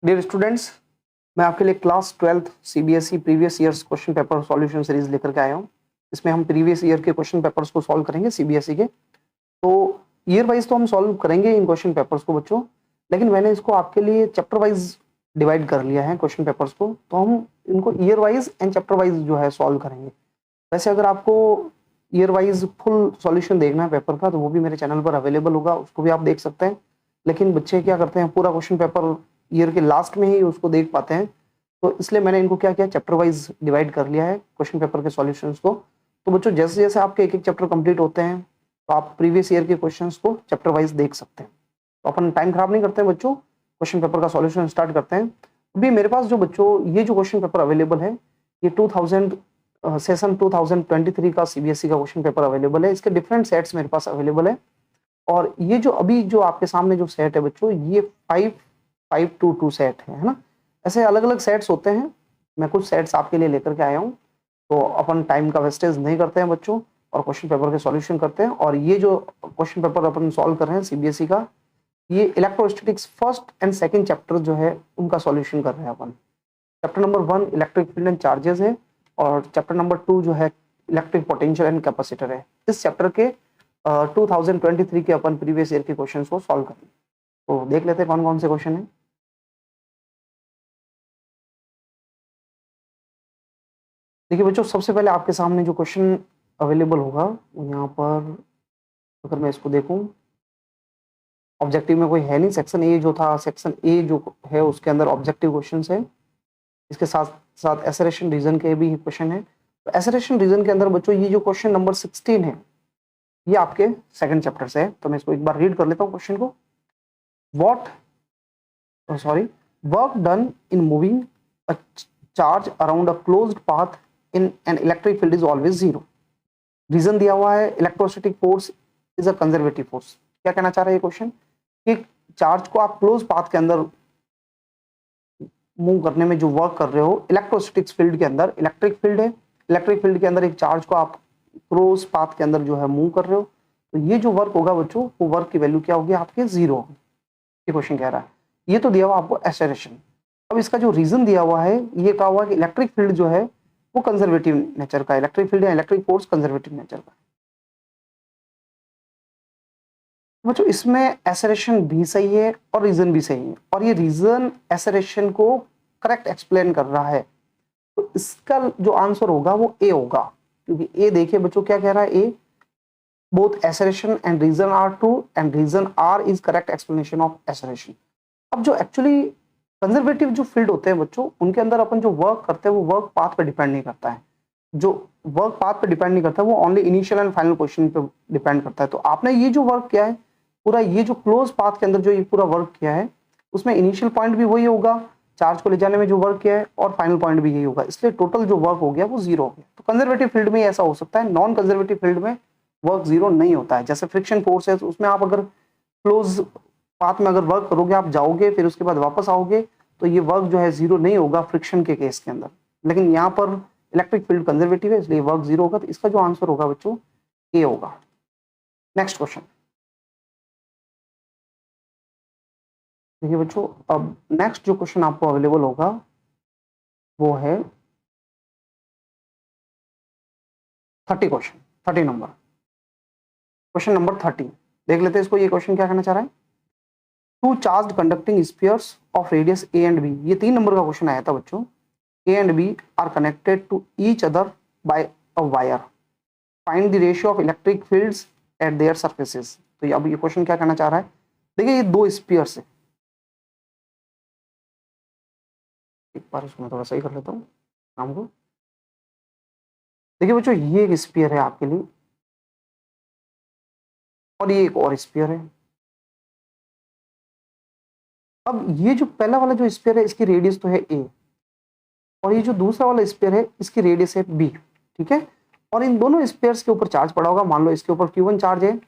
Dear students, मैं आपके लिए class 12th CBSE previous years question paper solution series लेकर के आया हूँ। इसमें हम प्रीवियस ईयर के क्वेश्चन पेपर्स को सॉल्व करेंगे सीबीएसई के। तो ईयर वाइज तो हम सॉल्व करेंगे इन क्वेश्चन पेपर्स को बच्चों, लेकिन मैंने इसको आपके लिए चैप्टर वाइज डिवाइड कर लिया है क्वेश्चन पेपर्स को, तो हम इनको year wise and chapter wise जो है सॉल्व करेंगे। वैसे अगर आपको ईयर वाइज फुल सॉल्यूशन देखना है पेपर का तो वो भी मेरे चैनल पर अवेलेबल होगा, उसको भी आप देख सकते हैं। लेकिन बच्चे क्या करते हैं, पूरा क्वेश्चन पेपर ईयर के लास्ट में ही उसको देख पाते हैं, तो इसलिए मैंने इनको क्या किया, चैप्टर वाइज डिवाइड कर लिया है क्वेश्चन पेपर के सॉल्यूशंस को। तो बच्चों जैसे जैसे आपके एक एक चैप्टर कंप्लीट होते हैं तो आप प्रीवियस ईयर के क्वेश्चंस को चैप्टर वाइज देख सकते हैं। तो अपन टाइम खराब नहीं करते हैं बच्चों, क्वेश्चन पेपर का सॉल्यूशन स्टार्ट करते हैं। अभी मेरे पास जो बच्चों ये जो क्वेश्चन पेपर अवेलेबल है, ये 2000 सेशन 2023 का सीबीएसई का क्वेश्चन पेपर अवेलेबल है। इसके डिफरेंट सेट्स मेरे पास अवेलेबल है, और ये जो अभी जो आपके सामने जो सेट है बच्चों, ये 5-5-2-2 सेट है ना। ऐसे अलग अलग सेट्स होते हैं, मैं कुछ सेट्स आपके लिए लेकर के आया हूँ। तो अपन टाइम का वेस्टेज नहीं करते हैं बच्चों, और क्वेश्चन पेपर के सॉल्यूशन करते हैं। और ये जो क्वेश्चन पेपर अपन सॉल्व कर रहे हैं सीबीएसई का, ये electrostatics first and second chapter जो है उनका सॉल्यूशन कर रहे हैं अपन। Chapter number 1 electric field and charges है, और चैप्टर नंबर 2 जो है इलेक्ट्रिक पोटेंशियल एंड कैपेसिटर है। इस चैप्टर के 2023 के अपन प्रीवियस ईयर के क्वेश्चंस को सॉल्व करेंगे। तो देख लेते हैं कौन कौन से क्वेश्चन है। देखिए बच्चों, सबसे पहले आपके सामने जो क्वेश्चन अवेलेबल होगा वो यहाँ पर, अगर मैं इसको देखूं, ऑब्जेक्टिव में कोई है नहीं। सेक्शन ए जो था, सेक्शन ए जो है उसके अंदर ऑब्जेक्टिव क्वेश्चंस है। इसके साथ साथ एसरेशन रीजन के भी क्वेश्चन है। तो एसरेशन रीजन के अंदर बच्चों ये जो क्वेश्चन नंबर 16 है, ये आपके सेकंड चैप्टर से है। तो मैं इसको एक बार रीड कर लेता हूँ क्वेश्चन को। Work done in moving a charge around a closed path in an electric field is always zero. Reason दिया हुआ है electrostatic force is a conservative force. क्या कहना चाह रहा है ये क्वेश्चन कि चार्ज को आप क्लोज पाथ के अंदर मूव करने में जो वर्क कर रहे हो इलेक्ट्रोस्टैटिक्स फील्ड के अंदर, इलेक्ट्रिक फील्ड है, इलेक्ट्रिक फील्ड के अंदर एक चार्ज को आप क्लोज पाथ के अंदर जो है मूव कर रहे हो, तो ये जो वर्क होगा बच्चों, वो वर्क की वैल्यू क्या होगी आपके, जीरो होगी। ये क्वेश्चन कह रहा है। ये तो दिया हुआ आपको एक्सेलरेशन। अब इसका जो रीजन दिया हुआ है, ये कहा हुआ कि इलेक्ट्रिक फील्ड जो है वो कंजर्वेटिव नेचर का, इलेक्ट्रिक फील्ड या इलेक्ट्रिक फोर्स कंजर्वेटिव नेचर का। बच्चों इसमें एक्सेलरेशन भी सही है और रीजन भी सही है, और ये रीजन एक्सेलरेशन को करेक्ट एक्सप्लेन कर रहा है। तो इसका जो आंसर होगा वो ए होगा, क्योंकि ए देखिए बच्चों क्या कह रहा है, A both acceleration and reason are true and reason R is correct explanation of acceleration. अब जो एक्चुअली कंजर्वेटिव जो फील्ड होते हैं बच्चों, उनके अंदर अपन जो वर्क करते हैं वो वर्क पाथ पे डिपेंड नहीं करता है। जो वर्क पाथ पे डिपेंड नहीं करता, वो only initial and final position पे डिपेंड करता है। तो आपने ये जो वर्क किया है पूरा, ये जो क्लोज पाथ के अंदर जो ये पूरा वर्क किया है, उसमें इनिशियल पॉइंट भी वही होगा, चार्ज को ले जाने में जो वर्क किया है, और फाइनल पॉइंट भी यही होगा। इसलिए टोटल जो वर्क हो गया वो जीरो हो गया। तो कंजर्वेटिव फील्ड में ऐसा हो सकता है, नॉन कंजर्वेटिव फील्ड में वर्क जीरो नहीं होता है। जैसे फ्रिक्शन फोर्स है, उसमें आप अगर क्लोज पाथ में अगर वर्क करोगे, आप जाओगे फिर उसके बाद वापस आओगे, तो ये वर्क जो है जीरो नहीं होगा फ्रिक्शन के केस के अंदर। लेकिन यहाँ पर इलेक्ट्रिक फील्ड कंजर्वेटिव है, इसलिए वर्क जीरो होगा। तो इसका जो आंसर होगा बच्चों ए होगा। नेक्स्ट क्वेश्चन देखिए बच्चों, अब नेक्स्ट जो क्वेश्चन आपको अवेलेबल होगा वो है 30 क्वेश्चन, 30 नंबर, क्वेश्चन नंबर 30 देख लेते हैं इसको। ये क्वेश्चन क्या कहना चाह रहा है, two charged conducting spheres of radius A and B. ये 3 नंबर का क्वेश्चन आया था बच्चों। A and B are connected to each other by a wire, find the ratio of electric fields at their surfaces. तो अब ये question क्या कहना चाह रहा है, देखिए ये 2 स्फीयर्स है। एक बार इसको मैं थोड़ा सही कर लेता हूँ काम को। देखिए बच्चों, ये एक स्फीयर है आपके लिए, और ये एक और स्फीयर है। अब ये जो पहला वाला जो स्फीयर है, इसकी रेडियस तो है ए, और ये जो दूसरा वाला स्फीयर है इसकी रेडियस है बी, ठीक है। और इन दोनों स्फीयर्स के ऊपर चार्ज पड़ा होगा। मान लो इसके ऊपर Q1 चार्ज है,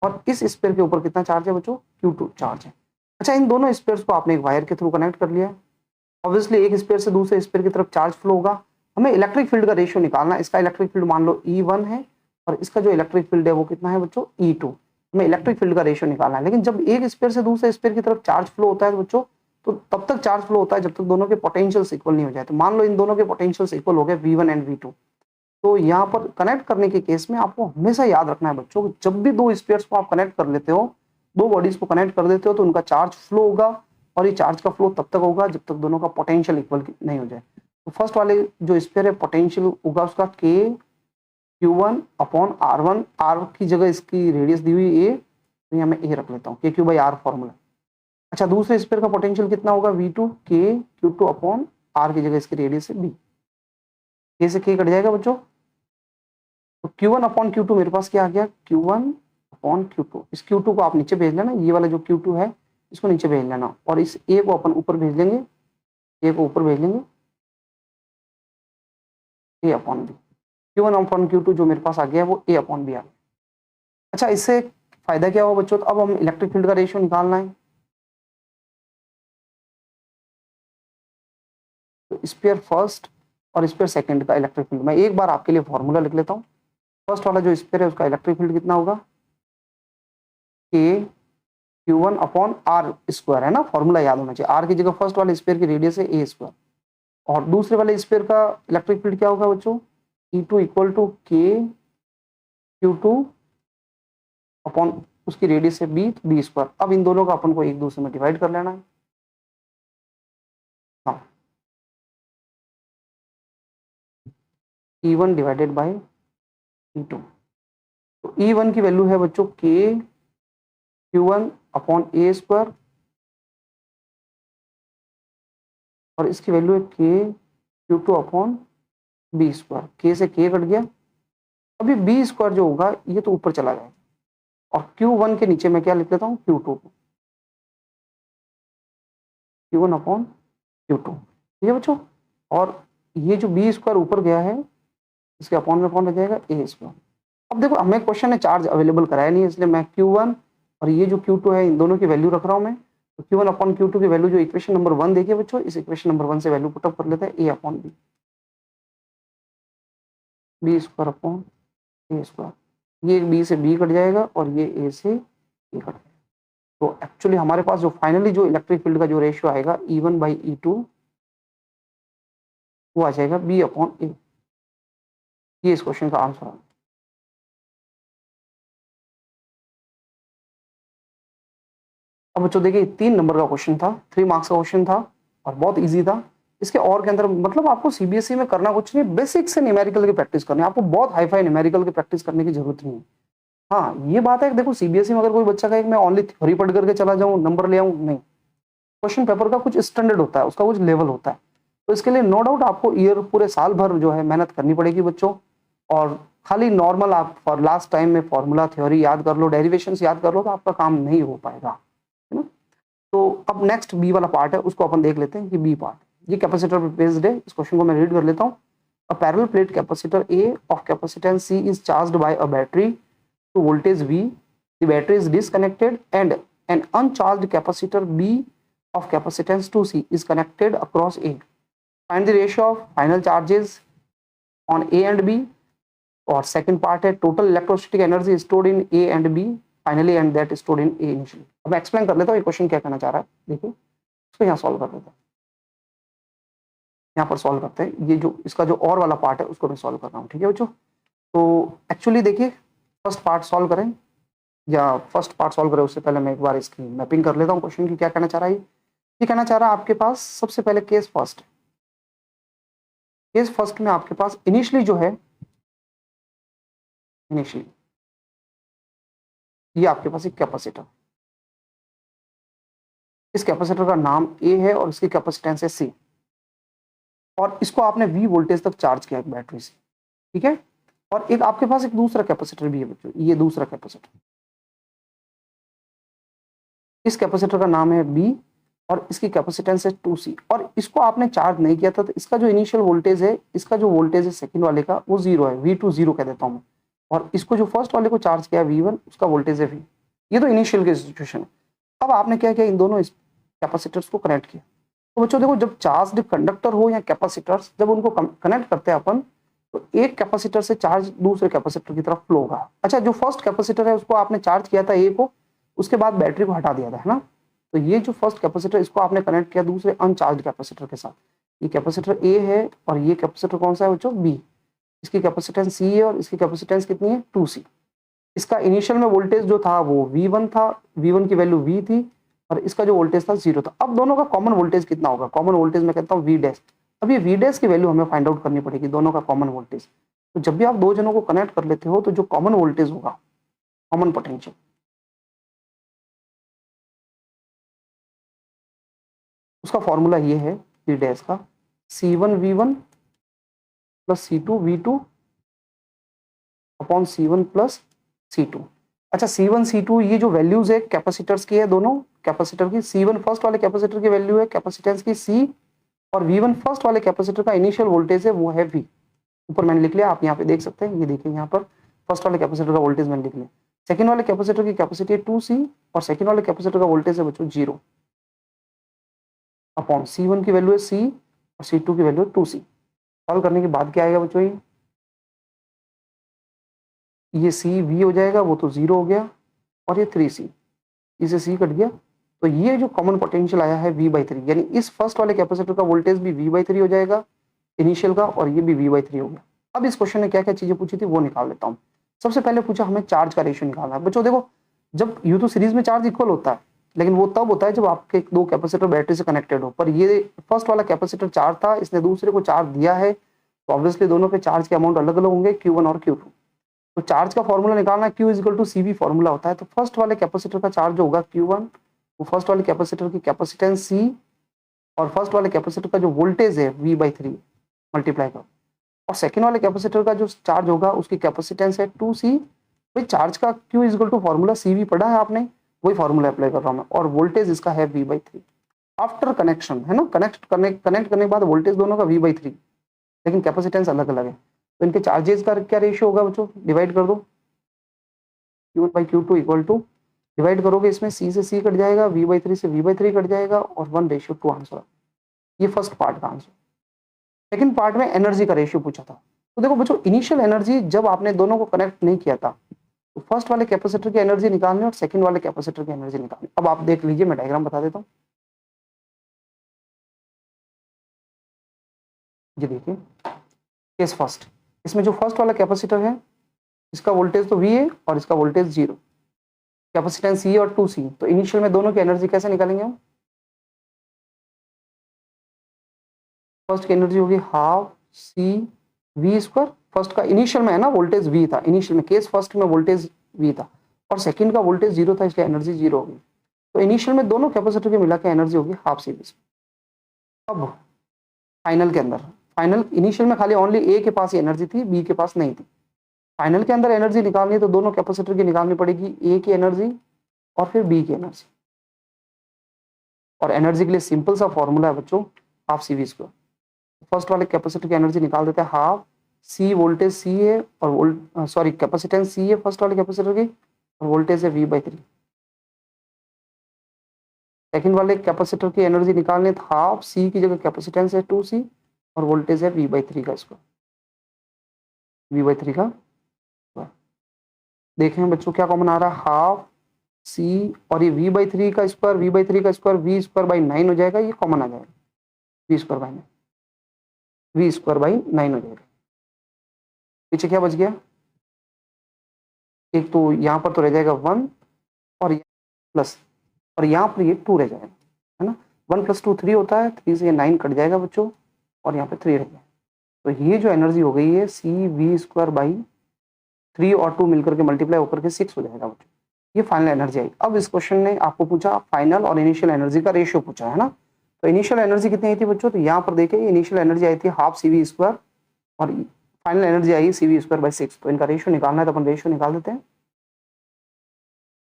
और इस स्फीयर के ऊपर कितना चार्ज है बच्चों, Q2 चार्ज है। अच्छा, इन दोनों स्फीयर्स को आपने एक वायर के थ्रू कनेक्ट कर लिया। ऑब्वियसली एक स्फीयर से दूसरे स्फीयर की तरफ चार्ज फ्लो होगा। हमें इलेक्ट्रिक फील्ड का रेशियो निकालना है। इसका इलेक्ट्रिक फील्ड मान लो E1 है, और इसका जो इलेक्ट्रिक फील्ड है वो कितना है बच्चों, E2। हमें इलेक्ट्रिक फील्ड का रेशियो निकालना है। लेकिन जब एक स्फीयर से दूसरे स्फीयर की तरफ चार्ज फ्लो होता है बच्चों, तो तब तक चार्ज फ्लो होता है जब तक दोनों के पोटेंशियल्स इक्वल नहीं हो जाए। तो मान लो इन दोनों के पोटेंशियल्स इक्वल हो गए V1 एंड V2, तो यहाँ पर कनेक्ट करने के केस में आपको हमेशा याद रखना है बच्चों, जब भी दो स्फीयर्स को आप कनेक्ट कर लेते हो, दो बॉडीज को कनेक्ट कर देते हो, तो उनका चार्ज फ्लो होगा, और ये चार्ज का फ्लो तब तक होगा जब तक दोनों का पोटेंशियल इक्वल नहीं हो जाए। तो फर्स्ट वाले जो स्फीयर है पोटेंशियल होगा उसका K Q1 upon R1, R की जगह इसकी रेडियस दी हुई A, तो यहाँ मैं A रख लेता हूँ, KQ/R फॉर्मूला। अच्छा, दूसरे स्फीयर का पोटेंशियल कितना होगा V2, K Q2 upon R की जगह इसकी रेडियस है B, K से K कट जाएगा बच्चों, तो Q1 अपॉन Q2 मेरे पास क्या आ गया, Q1 अपॉन Q2। इस Q2 को आप नीचे भेज लेना, ये वाला जो Q2 है इसको नीचे भेज लेना, और इस A को अपन ऊपर भेज लेंगे, A को ऊपर भेज लेंगे, A upon B। Q1 upon Q2 जो मेरे पास आ गया है वो A अपॉन B आ गया। अच्छा, इससे फायदा क्या हुआ बच्चों, तो अब हम इलेक्ट्रिक फील्ड का रेशियो निकालना है। तो स्फीयर फर्स्ट और स्फीयर सेकंड का इलेक्ट्रिक फील्ड मैं एक बार आपके लिए फॉर्मूला लिख लेता हूँ। फर्स्ट वाला जो स्फीयर है उसका इलेक्ट्रिक फील्ड कितना होगा, K Q1 upon R square, है ना, फॉर्मूला याद होना चाहिए। R की जगह फर्स्ट वाले स्फीयर की रेडियस है A स्क्वायर, और दूसरे वाले स्फीयर का इलेक्ट्रिक फील्ड क्या होगा बच्चों, E2 equal to K Q2 upon उसकी रेडियस है B, तो B स्क्वायर। अब इन दोनों का अपन को एक दूसरे में डिवाइड कर लेना है। हाँ, E1 डिवाइडेड बाय E2, तो E1 की वैल्यू है बच्चों K Q1 upon A square, और इसकी वैल्यू है K Q2 upon B square. K से K कट गया, अभी B स्क्वायर जो होगा ये तो ऊपर चला जाएगा, और Q1 के नीचे मैं क्या लिख लेता हूँ, Q2 को, Q1 अपॉन Q2, ठीक है बच्चों। और ये जो B स्क्वायर ऊपर गया है इसके अपॉन में कौन रह जाएगा, A स्क्वायर। अब देखो हमें क्वेश्चन ने चार्ज अवेलेबल कराया नहीं है, इसलिए मैं Q1 और ये जो Q2 है इन दोनों की वैल्यू रख रहा हूँ मैं। तो Q1 अपॉन Q2 की वैल्यू जो इक्वेशन नंबर 1 देखिए बच्चों, इस इक्वेशन नंबर 1 से वैल्यू पुटअप कर लेते हैं, A upon B square upon A square. ये B से B कट जाएगा और ये A से A कट जाएगा। तो एक्चुअली हमारे पास जो फाइनली जो इलेक्ट्रिक फील्ड का जो रेशियो आएगा E1/E2 वो आ जाएगा B अपॉन A। ये इस क्वेश्चन का आंसर है। अब बच्चों देखिए 3 नंबर का क्वेश्चन था, 3 मार्क्स का क्वेश्चन था, और बहुत इजी था। इसके और के अंदर मतलब आपको सीबीएसई में करना कुछ नहीं, बेसिक से न्यूमेरिकल की प्रैक्टिस करनी है, आपको बहुत हाई फाई न्यूमेरिकल की प्रैक्टिस करने की जरूरत नहीं है। हाँ, ये बात है कि देखो सीबीएसई में अगर कोई बच्चा कहे मैं ओनली थ्योरी पढ़ करके चला जाऊँ नंबर ले आऊँ, नहीं, क्वेश्चन पेपर का कुछ स्टैंडर्ड होता है, उसका कुछ लेवल होता है। तो इसके लिए नो डाउट आपको ईयर पूरे साल भर जो है मेहनत करनी पड़ेगी बच्चों, और खाली नॉर्मल आप फॉर लास्ट टाइम में फॉर्मूला थ्योरी याद कर लो, डेरिवेशंस याद कर लो, तो आपका काम नहीं हो पाएगा, है ना। तो अब नेक्स्ट बी वाला पार्ट है, उसको अपन देख लेते हैं कि बी पार्ट, ये कैपेसिटर पे बेस्ड है। इस क्वेश्चन को मैं रीड कर लेता हूँ। A parallel plate capacitor A of capacitance C is charged by a battery to voltage V, the battery is disconnected and an uncharged capacitor B of capacitance 2C is connected across A. Find the ratio of final charges on A and B. और second part है total electrostatic energy stored in A and B finally and that stored in A initially. अब मैं explain कर लेता हूँ ये question क्या कहना चाह रहा है, देखिए इसको यहाँ सॉल्व कर लेते हैं। यहाँ पर सॉल्व करते हैं, ये जो इसका जो और वाला पार्ट है उसको मैं सॉल्व कर रहा हूँ, ठीक है बच्चों। तो एक्चुअली देखिए फर्स्ट पार्ट सॉल्व करें, या फर्स्ट पार्ट सॉल्व करें उससे पहले मैं एक बार इसकी मैपिंग कर लेता हूँ क्वेश्चन की। क्या कहना चाह रहा है ये कहना चाह रहा है आपके पास सबसे पहले केस फर्स्ट है। केस फर्स्ट में आपके पास इनिशियली जो है, इनिशियली ये आपके पास एक कैपेसिटर, इस कैपेसिटर का नाम ए है और इसकी कैपेसिटेंस है सी, और इसको आपने वी वोल्टेज तक चार्ज किया एक बैटरी से, ठीक है। और एक आपके पास एक दूसरा कैपेसिटर भी है बच्चों, ये दूसरा कैपेसिटर, इस कैपेसिटर का नाम है बी और इसकी कैपेसिटेंस है 2C, और इसको आपने चार्ज नहीं किया था, तो इसका जो इनिशियल वोल्टेज है, इसका जो वोल्टेज है सेकंड वाले का वो 0 है, V2 0 कह देता हूं मैं, और इसको जो फर्स्ट वाले को चार्ज किया V1 उसका वोल्टेज है V। ये तो इनिशियल की सिचुएशन है। अब आपने क्या किया, इन दोनों कैपेसिटर्स को कनेक्ट किया। तो बच्चों देखो, जब चार्ज्ड कंडक्टर हो या कैपेसिटर्स, जब उनको कनेक्ट करते हैं अपन, तो एक कैपेसिटर से चार्ज दूसरे कैपेसिटर की तरफ फ्लो होगा। अच्छा, जो फर्स्ट कैपेसिटर है उसको आपने चार्ज किया था ए को, उसके बाद बैटरी को हटा दिया था, है ना। तो ये जो फर्स्ट कैपेसिटर, इसको आपने कनेक्ट किया दूसरे अनचार्ज कैपेसिटर के साथ। ये कैपेसिटर ए है और ये कैपेसिटर कौन सा है बच्चों, बी। इसकी कैपेसिटेंस सी है और इसकी कैपेसिटेंस कितनी है, 2C। इसका इनिशियल में वोल्टेज जो था वो V1 था, V1 की वैल्यू V थी और इसका जो वोल्टेज था 0 था। अब दोनों का कॉमन वोल्टेज कितना होगा, कॉमन वोल्टेज मैं कहता हूँ V डैश। अब ये V डैश की वैल्यू हमें फाइंड आउट करनी पड़ेगी, दोनों का कॉमन वोल्टेज। तो जब भी आप दो जनों को कनेक्ट कर लेते हो तो जो कॉमन वोल्टेज होगा, कॉमन पोटेंशियल, उसका फॉर्मूला ये है V डैश का, C1V1 plus C2V2 upon C1 plus C2। अच्छा, C1 C2 ये जो वैल्यूज है कैपेसिटर्स की है, दोनों कैपेसिटर की। C1 फर्स्ट वाले कैपेसिटर की वैल्यू है कैपेसिटेंस की C, और V1 फर्स्ट वाले कैपेसिटर का इनिशियल वोल्टेज है वो है V। ऊपर मैंने लिख लिया, आप यहाँ पे देख सकते हैं, ये देखिए यहाँ पर फर्स्ट वाले कैपेसिटर का वोल्टेज मैंने लिख लिया। सेकंड वाले कैपेसिटर की कैपेसिटी है 2C और सेकंड वाले कैपेसिटर का वोल्टेज है बच्चों 0 अपॉन C1 की वैल्यू है C और C2 की वैल्यू है 2C। सॉल्व करने के बाद क्या आएगा बच्चों, ये C V हो जाएगा, वो तो 0 हो गया, और ये 3C, इसे C कट गया। तो ये जो कॉमन पोटेंशियल आया है V/3, यानी इस फर्स्ट वाले कैपेसिटर का वोल्टेज भी V/3 हो जाएगा इनिशियल का, और ये भी V/3 हो गया। अब इस क्वेश्चन ने क्या क्या चीजें पूछी थी वो निकाल लेता हूँ। सबसे पहले पूछा हमें चार्ज का रेशियो निकालना है। बच्चों देखो, जब U2 सीरीज में चार्ज इक्वल होता है, लेकिन वो तब होता है जब आपके दो कैपेसिटर बैटरी से कनेक्टेड हो। पर ये फर्स्ट वाला कैपेसिटर चार्ज था, इसने दूसरे को चार्ज दिया है, तो ऑब्वियसली दोनों के चार्ज के अमाउंट अलग अलग होंगे, Q1 और Q2। तो चार्ज का फॉर्मूला निकालना, Q is equal to CV formula होता है। तो फर्स्ट वाले कैपेसिटर का चार्ज होगा Q1, वो फर्स्ट वाले कैपेसिटर की कैपेसिटेंस C, और फर्स्ट वाले कैपेसिटर का जो वोल्टेज है V/3 मल्टीप्लाई कर, और सेकेंड वाले कैपेसिटर का जो चार्ज होगा उसकी कैपेसिटेंस है 2C। भाई चार्ज का Q is equal to formula CV पढ़ा है आपने, वही फॉर्मूला अप्लाई कर रहा हूँ मैं, और वोल्टेज इसका है V/3 आफ्टर कनेक्शन, है ना। कनेक्ट करने के बाद वोल्टेज दोनों का V/3, लेकिन कैपेसिटेंस अलग अलग है। तो इनके चार्जेस का क्या रेशियो होगा बच्चों, डिवाइड कर दो, Q1/Q2 इक्वल टू, डिवाइड करोगे इसमें C से C कट जाएगा, V/3 से V/3 कट जाएगा, और 1:2 आंसर। ये फर्स्ट पार्ट का आंसर। सेकंड पार्ट में एनर्जी का रेशियो पूछा था। तो देखो बच्चों, इनिशियल एनर्जी जब आपने दोनों को कनेक्ट नहीं किया था, तो फर्स्ट वाले कैपेसिटर की एनर्जी निकालनी और सेकंड वाले कैपेसिटर की एनर्जी निकालनी। अब आप देख लीजिए, मैं डायग्राम बता देता हूँ। ये देखिए केस फर्स्ट, इसमें जो फर्स्ट वाला कैपेसिटर है इसका वोल्टेज तो V है और इसका वोल्टेज 0, कैपेसिटेंस C और 2C। तो इनिशियल में दोनों की एनर्जी कैसे निकालेंगे हम, फर्स्ट की एनर्जी होगी हाफ CV²। फर्स्ट का इनिशियल में है ना वोल्टेज V था, इनिशियल में केस फर्स्ट में वोल्टेज V था, और सेकंड का वोल्टेज 0 था, इसलिए एनर्जी 0 होगी। तो इनिशियल में दोनों कैपेसिटर के मिला के एनर्जी होगी हाफ CV²। अब फाइनल के अंदर, फाइनल इनिशियल में खाली ओनली A के पास ही एनर्जी थी, B के पास नहीं थी। फाइनल के अंदर एनर्जी निकालनी है तो दोनों कैपेसिटर की निकालनी पड़ेगी, A की एनर्जी और फिर B की एनर्जी। और एनर्जी के लिए सिंपल सा फॉर्मूला है बच्चों, हाफ CV²। फर्स्ट वाले कैपेसिटर की एनर्जी निकाल देते हैं, हाफ C वोल्टेज C है, और सॉरी कैपेसिटेंस C है फर्स्ट वाले कैपेसिटर की, और वोल्टेज है V/3। सेकंड वाले कैपेसिटर की एनर्जी निकालने, हाफ C की जगह कैपेसिटेंस है 2C, और वोल्टेज है V/3 का स्क्वायर, V/3 का। देखें बच्चों क्या कॉमन आ रहा है, हाफ C और ये V/3 का स्क्वायर, V/3 का स्क्वायर V²/9 हो जाएगा, ये कॉमन आ जाएगा, V²/9, V²/9 हो जाएगा। पीछे क्या बच गया, एक तो यहाँ पर तो रह जाएगा 1 और प्लस, और यहाँ पर ये 2 रह जाएगा, है ना। 1 + 2 3 होता है, 3 से ये 9 कट जाएगा बच्चों, और यहाँ पे 3 रह जाएगा। तो ये जो एनर्जी हो गई है CV²/3 और 2 मिलकर के मल्टीप्लाई होकर के 6 हो जाएगा बच्चों। ये फाइनल एनर्जी आई। अब इस क्वेश्चन ने आपको पूछा फाइनल और इनिशियल एनर्जी का रेशियो पूछा, है ना। तो इनिशियल एनर्जी कितनी आई थी बच्चों, तो यहाँ पर देखिए इनिशियल एनर्जी आई थी हाफ CV², और फाइनल एनर्जी आई CV²/6। तो इनका रेशियो निकालना है, तो अपन रेशियो निकाल देते हैं।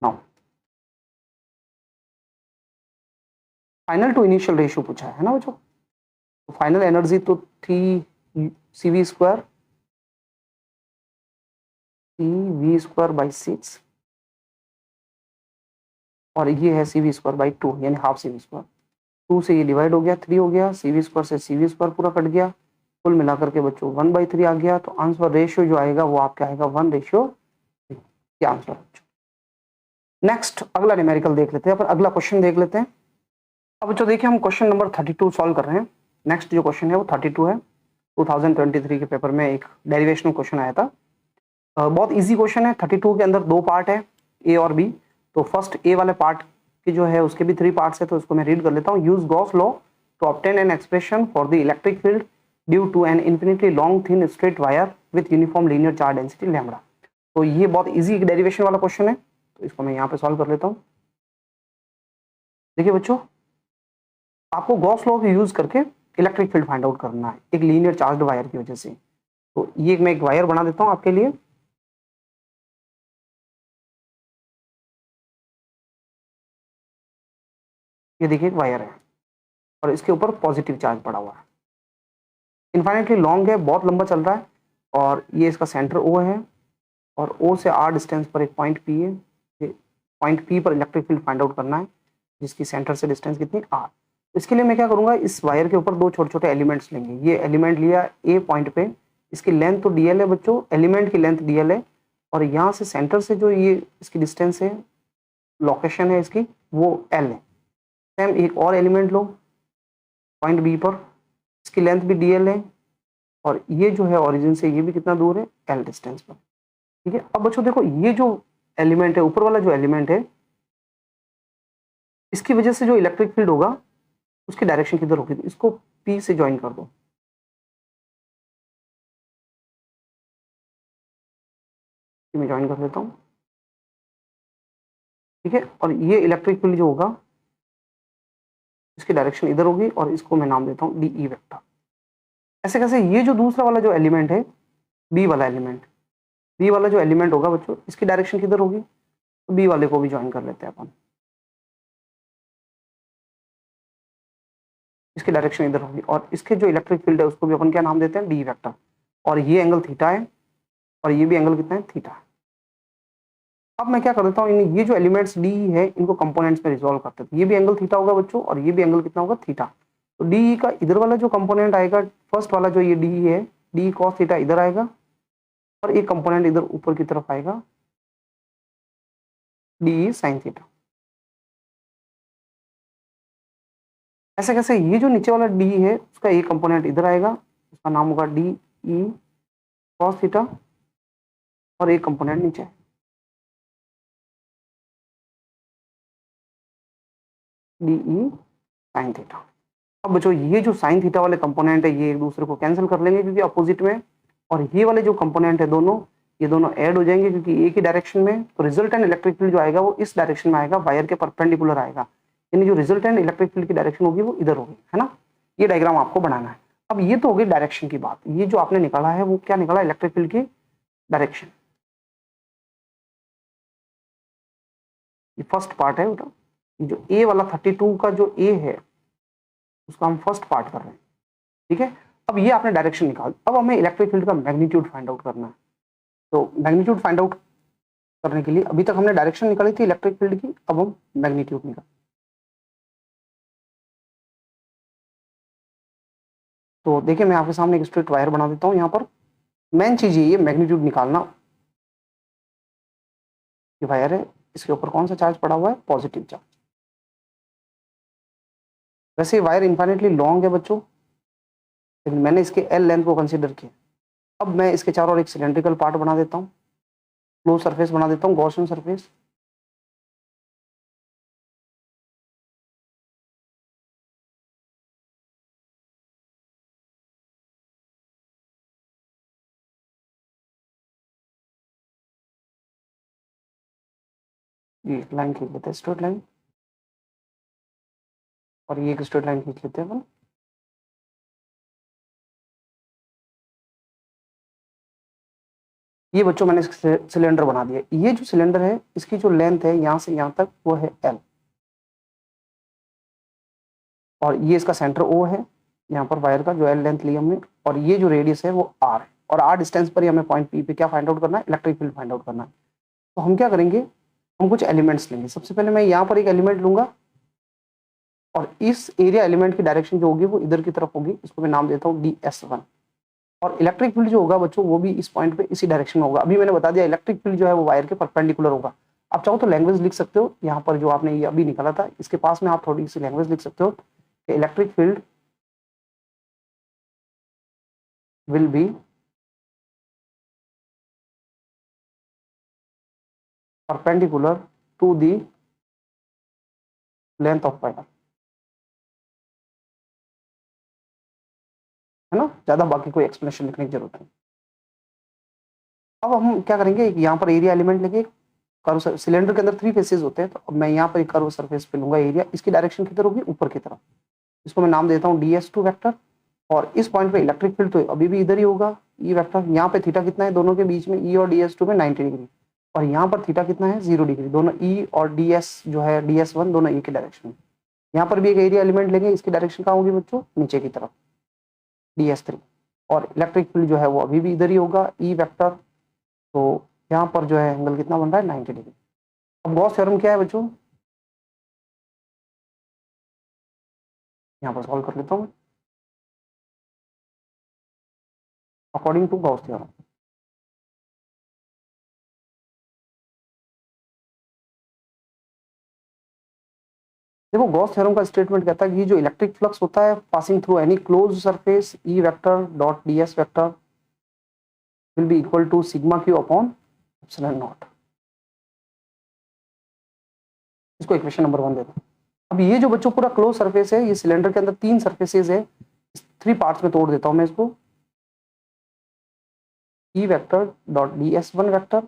Now final to initial ratio पूछा है ना बच्चों। तो फाइनल एनर्जी तो थी CV², CV²/6, और ये है CV²/2 यानी हाफ CV²। 2 से ये डिवाइड हो गया, 3 हो गया, CV² से CV² पूरा कट गया, कुल मिलाकर के बच्चों 1/3 आ गया, तो आंसर रेशियो जो आएगा वो आपका आएगा 1:3 क्या आंसर। नेक्स्ट अगला न्यूमेरिकल देख लेते हैं, अपन अगला क्वेश्चन देख लेते हैं। अब जो देखिए हम क्वेश्चन नंबर 32 सॉल्व कर रहे हैं। नेक्स्ट जो क्वेश्चन है वो 32 है। 2023 के पेपर में एक डेरिवेशनल क्वेश्चन आया था। बहुत इजी क्वेश्चन है। 32 के अंदर दो पार्ट है, ए और बी। तो फर्स्ट ए वाले पार्ट की जो है उसके भी 3 पार्ट्स है, तो इसको मैं रीड कर लेता हूँ। Use Gauss law to obtain an expression for the electric field due to an infinitely long thin straight wire with uniform linear charge density lambda. तो ये बहुत इजी डेरिवेशन वाला क्वेश्चन है, तो इसको मैं यहाँ पे सॉल्व कर लेता हूँ। देखिए बच्चों, आपको गॉस लॉ का यूज करके इलेक्ट्रिक फील्ड फाइंड आउट करना है एक लीनियर चार्ज वायर की वजह से। तो ये मैं एक वायर बना देता हूँ आपके लिए। ये देखिए एक वायर है और इसके ऊपर पॉजिटिव चार्ज पड़ा हुआ है, इन्फाइनेटली लॉन्ग है, बहुत लंबा चल रहा है। और ये इसका सेंटर ओ है और ओ से आर डिस्टेंस पर एक पॉइंट पी है। पॉइंट पी पर इलेक्ट्रिक फील्ड फाइंड आउट करना है, जिसकी सेंटर से डिस्टेंस कितनी आर। इसके लिए मैं क्या करूंगा, इस वायर के ऊपर दो छोटे छोटे एलिमेंट्स लेंगे। ये एलिमेंट लिया ए पॉइंट पे, इसकी लेंथ तो डीएल है बच्चों, एलिमेंट की लेंथ डीएल है। और यहाँ से सेंटर से जो ये इसकी डिस्टेंस है, लोकेशन है इसकी, वो एल है। सेम एक और एलिमेंट लो पॉइंट बी पर, इसकी लेंथ भी डीएल है और ये जो है ओरिजिन से ये भी कितना दूर है, एल डिस्टेंस पर। ठीक है। अब बच्चों देखो, ये जो एलिमेंट है, ऊपर वाला जो एलिमेंट है, इसकी वजह से जो इलेक्ट्रिक फील्ड होगा उसकी डायरेक्शन किधर होगी, तो इसको पी से ज्वाइन कर दो। मैं ज्वाइन कर देता हूँ। ठीक है। और ये इलेक्ट्रिक फील्ड जो होगा इसकी डायरेक्शन इधर होगी और इसको मैं नाम देता हूँ डी ई वेक्टर। ऐसे कैसे, ये जो दूसरा वाला जो एलिमेंट है, बी वाला एलिमेंट, बी वाला जो एलिमेंट होगा बच्चों, इसकी डायरेक्शन किधर होगी, तो बी वाले को भी ज्वाइन कर लेते हैं अपन। इसकी डायरेक्शन इधर होगी और इसके जो इलेक्ट्रिक फील्ड है उसको भी अपन क्या नाम देते हैं, डी वेक्टर। और ये एंगल थीटा है और ये भी एंगल कितना है, थीटा। अब मैं क्या कर देता हूँ, ये जो एलिमेंट्स डी है इनको कंपोनेंट्स में रिजॉल्व करते हैं। ये भी एंगल थीटा होगा बच्चों और ये भी एंगल कितना होगा, थीटा। तो डी का इधर वाला जो कंपोनेंट आएगा, फर्स्ट वाला जो ये डी है, डी कॉस थीटा इधर आएगा और एक कंपोनेंट इधर ऊपर की तरफ आएगा, डी साइन थीटा। ऐसे कैसे, ये जो नीचे वाला डी है उसका एक कंपोनेंट इधर आएगा, उसका नाम होगा डी ई कॉस थीटा और एक कंपोनेंट नीचे डी ई साइन थीटा। अब बच्चों, ये जो साइन थीटा वाले कंपोनेंट है ये एक दूसरे को कैंसिल कर लेंगे क्योंकि अपोजिट में, और ये वाले जो कंपोनेंट है दोनों, ये दोनों ऐड हो जाएंगे क्योंकि एक ही डायरेक्शन में। तो रिजल्टेंट इलेक्ट्रिक फील्ड जो आएगा वो इस डायरेक्शन में आएगा, वायर के परपेंडिकुलर आएगा, यानी जो रिजल्टेंट इलेक्ट्रिक फील्ड की डायरेक्शन होगी वो इधर होगी, है ना। ये डायग्राम आपको बनाना है। अब ये तो हो गई डायरेक्शन की बात। ये जो आपने निकाला है वो क्या निकाला, इलेक्ट्रिक फील्ड की डायरेक्शन। ये फर्स्ट पार्ट है बेटा। जो ए वाला 32 का जो ए है उसका हम फर्स्ट पार्ट कर रहे हैं। ठीक है। अब ये आपने डायरेक्शन निकाल, अब हमें इलेक्ट्रिक फील्ड का मैग्नीट्यूड फाइंड आउट करना है। तो मैग्नीट्यूड फाइंड आउट करने के लिए अभी तक हमने डायरेक्शन निकाली थी इलेक्ट्रिक फील्ड की, अब हम मैग्नीट्यूड निकाल। तो देखिए, मैं आपके सामने एक स्ट्रेट वायर बना देता हूँ। यहाँ पर मेन चीज ये मैग्नीट्यूड निकालना। ये वायर है, इसके ऊपर कौन सा चार्ज पड़ा हुआ है, पॉजिटिव चार्ज। वैसे वायर इन्फाइनेटली लॉन्ग है बच्चों, लेकिन मैंने इसके एल लेंथ को कंसीडर किया। अब मैं इसके चारों ओर एक सिलेंड्रिकल पार्ट बना देता हूँ, क्लोज सरफेस बना देता हूँ, गॉसियन सरफेस। ये लाइन खींच लेते हैं, स्ट्रेट लाइन, और ये एक स्ट्रेट लाइन खींच लेते हैं अपन। ये बच्चों मैंने सिलेंडर बना दिया। ये जो सिलेंडर है इसकी जो लेंथ है यहाँ से यहाँ तक वो है एल, और ये इसका सेंटर ओ है यहाँ पर वायर का, जो एल लेंथ ली हमने, और ये जो रेडियस है वो आर है। और आर डिस्टेंस पर ही हमें पॉइंट पी पे क्या फाइंड आउट करना है, इलेक्ट्रिक फील्ड फाइंड आउट करना है। तो हम क्या करेंगे, हम कुछ एलिमेंट्स लेंगे। सबसे पहले मैं यहाँ पर एक एलिमेंट लूंगा और इस एरिया एलिमेंट की डायरेक्शन जो होगी वो इधर की तरफ होगी, इसको मैं नाम देता हूँ डी एस वन। और इलेक्ट्रिक फील्ड जो होगा बच्चों वो भी इस पॉइंट पे इसी डायरेक्शन में होगा। अभी मैंने बता दिया इलेक्ट्रिक फील्ड जो है वो वायर के परपेंडिकुलर होगा। आप चाहो तो लैंग्वेज लिख सकते हो, यहाँ पर जो आपने ये अभी निकाला था इसके पास में आप थोड़ी सी लैंग्वेज लिख सकते हो कि electric field will be perpendicular to the length of wire, है ना, ज्यादा बाकी कोई एक्सप्लेनेशन लिखने की जरूरत नहीं। अब हम क्या करेंगे, यहाँ पर एरिया एलिमेंट लेंगे। कर्व सिलेंडर के अंदर 3 फेसेस होते हैं, तो अब मैं यहाँ पर एक कर्व सरफेस पे लूंगा एरिया, इसकी डायरेक्शन किधर होगी, ऊपर की तरफ। इसको मैं नाम देता हूँ ds2 वेक्टर। और इस पॉइंट पे इलेक्ट्रिक फील्ड तो अभी भी इधर ही होगा, ई वेक्टर। यहाँ पे थीटा कितना है दोनों के बीच में, ई और ds2 में 90 डिग्री। और यहाँ पर थीटा कितना है 0 डिग्री। दोनों ई और ds जो है ds1 दोनों ई के डायरेक्शन में। यहाँ पर भी एक एरिया एलिमेंट लेंगे, इसकी डायरेक्शन कहाँ होगी बच्चों, नीचे की तरफ, ds3। और इलेक्ट्रिक फील्ड जो है वो अभी भी इधर ही होगा, ई वेक्टर। तो यहाँ पर जो है एंगल कितना बन रहा है, 90 डिग्री। अब गॉस थ्योरम क्या है बच्चों, यहाँ पर सॉल्व कर लेता हूँ। अकॉर्डिंग टू गॉस थ्योरम, देखो गॉस थ्योरम का स्टेटमेंट कहता है कि जो इलेक्ट्रिक फ्लक्स होता है passing through any closed surface, E vector dot ds vector will be equal to sigma Q upon epsilon naught. इसको इक्वेशन नंबर 1 देता हूं। अब ये जो बच्चों पूरा क्लोज सरफेस है, ये सिलेंडर के अंदर 3 सरफेसेस है, 3 पार्ट्स में तोड़ देता हूं मैं इसको। ई vector dot ds1 vector,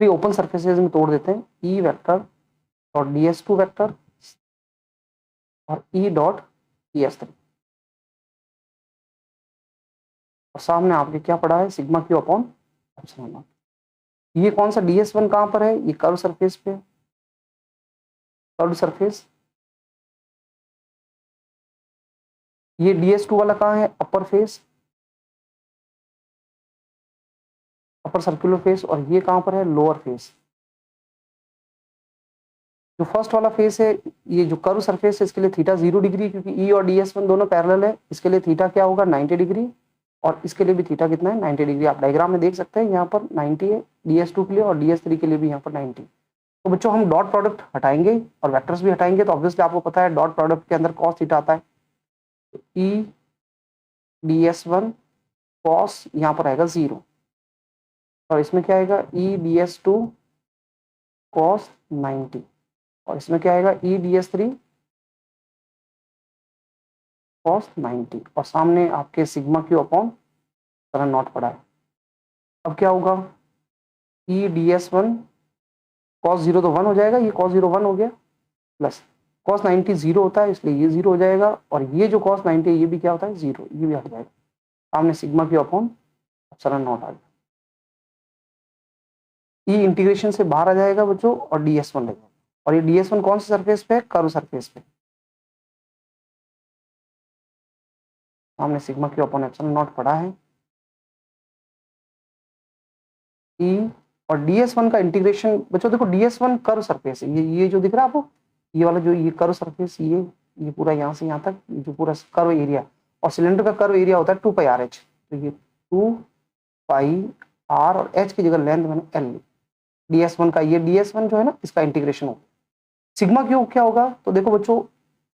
3 open surfaces में तोड़ देते हैं, ई वेक्टर डॉट ds2 वेक्टर और ई डॉट ds3। और सामने आपके क्या पड़ा है, sigma Q upon epsilon not. ये कौन सा ds1 कहां पर है, ये कर्व सरफेस पे, कर्व सरफेस। ये ds2 वाला कहां है, अपर फेस, अपर सर्कुलर फेस। और ये कहां पर है, लोअर फेस। जो फर्स्ट वाला फेस है, ये जो कर्व सरफेस है, इसके लिए थीटा 0 डिग्री, क्योंकि ई और ds1 दोनों पैरेलल है। इसके लिए थीटा क्या होगा, 90 डिग्री। और इसके लिए भी थीटा कितना है, 90 डिग्री। आप डायग्राम में देख सकते हैं यहाँ पर 90 है ds2 के लिए, और ds3 के लिए भी यहाँ पर 90। तो बच्चों हम डॉट प्रोडक्ट हटाएंगे और वेक्टर्स भी हटाएंगे, तो ऑब्वियसली आपको पता है डॉट प्रोडक्ट के अंदर कॉस थीटा आता है। तो ई ds1 कॉस यहाँ पर आएगा 0, और इसमें क्या आएगा, ई ds2 कॉस 90, और इसमें क्या आएगा, ई ds3 कॉस 90। और सामने आपके sigma Q upon epsilon not पड़ा है। अब क्या होगा, ई ds1 कॉस 0 तो 1 हो जाएगा, ये कॉस 0 1 हो गया, प्लस कॉस 90 0 होता है, इसलिए ये 0 हो जाएगा। और ये जो कॉस 90 है ये भी क्या होता है, 0, ये भी हट जाएगा। सामने sigma Q upon epsilon naught आ गया। ई इंटीग्रेशन से बाहर आ जाएगा बच्चों, और ds1 लगेगा। और ये ds1 कौन सी सरफेस पे है, कर्व सरफेस पे। सामने sigma Q upon epsilon not पड़ा है। ई और ds1 का इंटीग्रेशन बच्चों, देखो ds1 कर्व सरफेस है, ये जो दिख रहा है आपको, ये वाला जो ये कर्व सरफेस, ये पूरा यहाँ से यहाँ तक, ये जो पूरा कर्व एरिया। और सिलेंडर का कर्व एरिया होता है 2 पाई आर एच। तो ये 2 पाई आर और एच की जगह लेंथ मैंने एल ली। ds1 का, ये ds1 जो है ना, इसका इंटीग्रेशन होगा। सिग्मा क्यू क्या होगा, तो देखो बच्चों,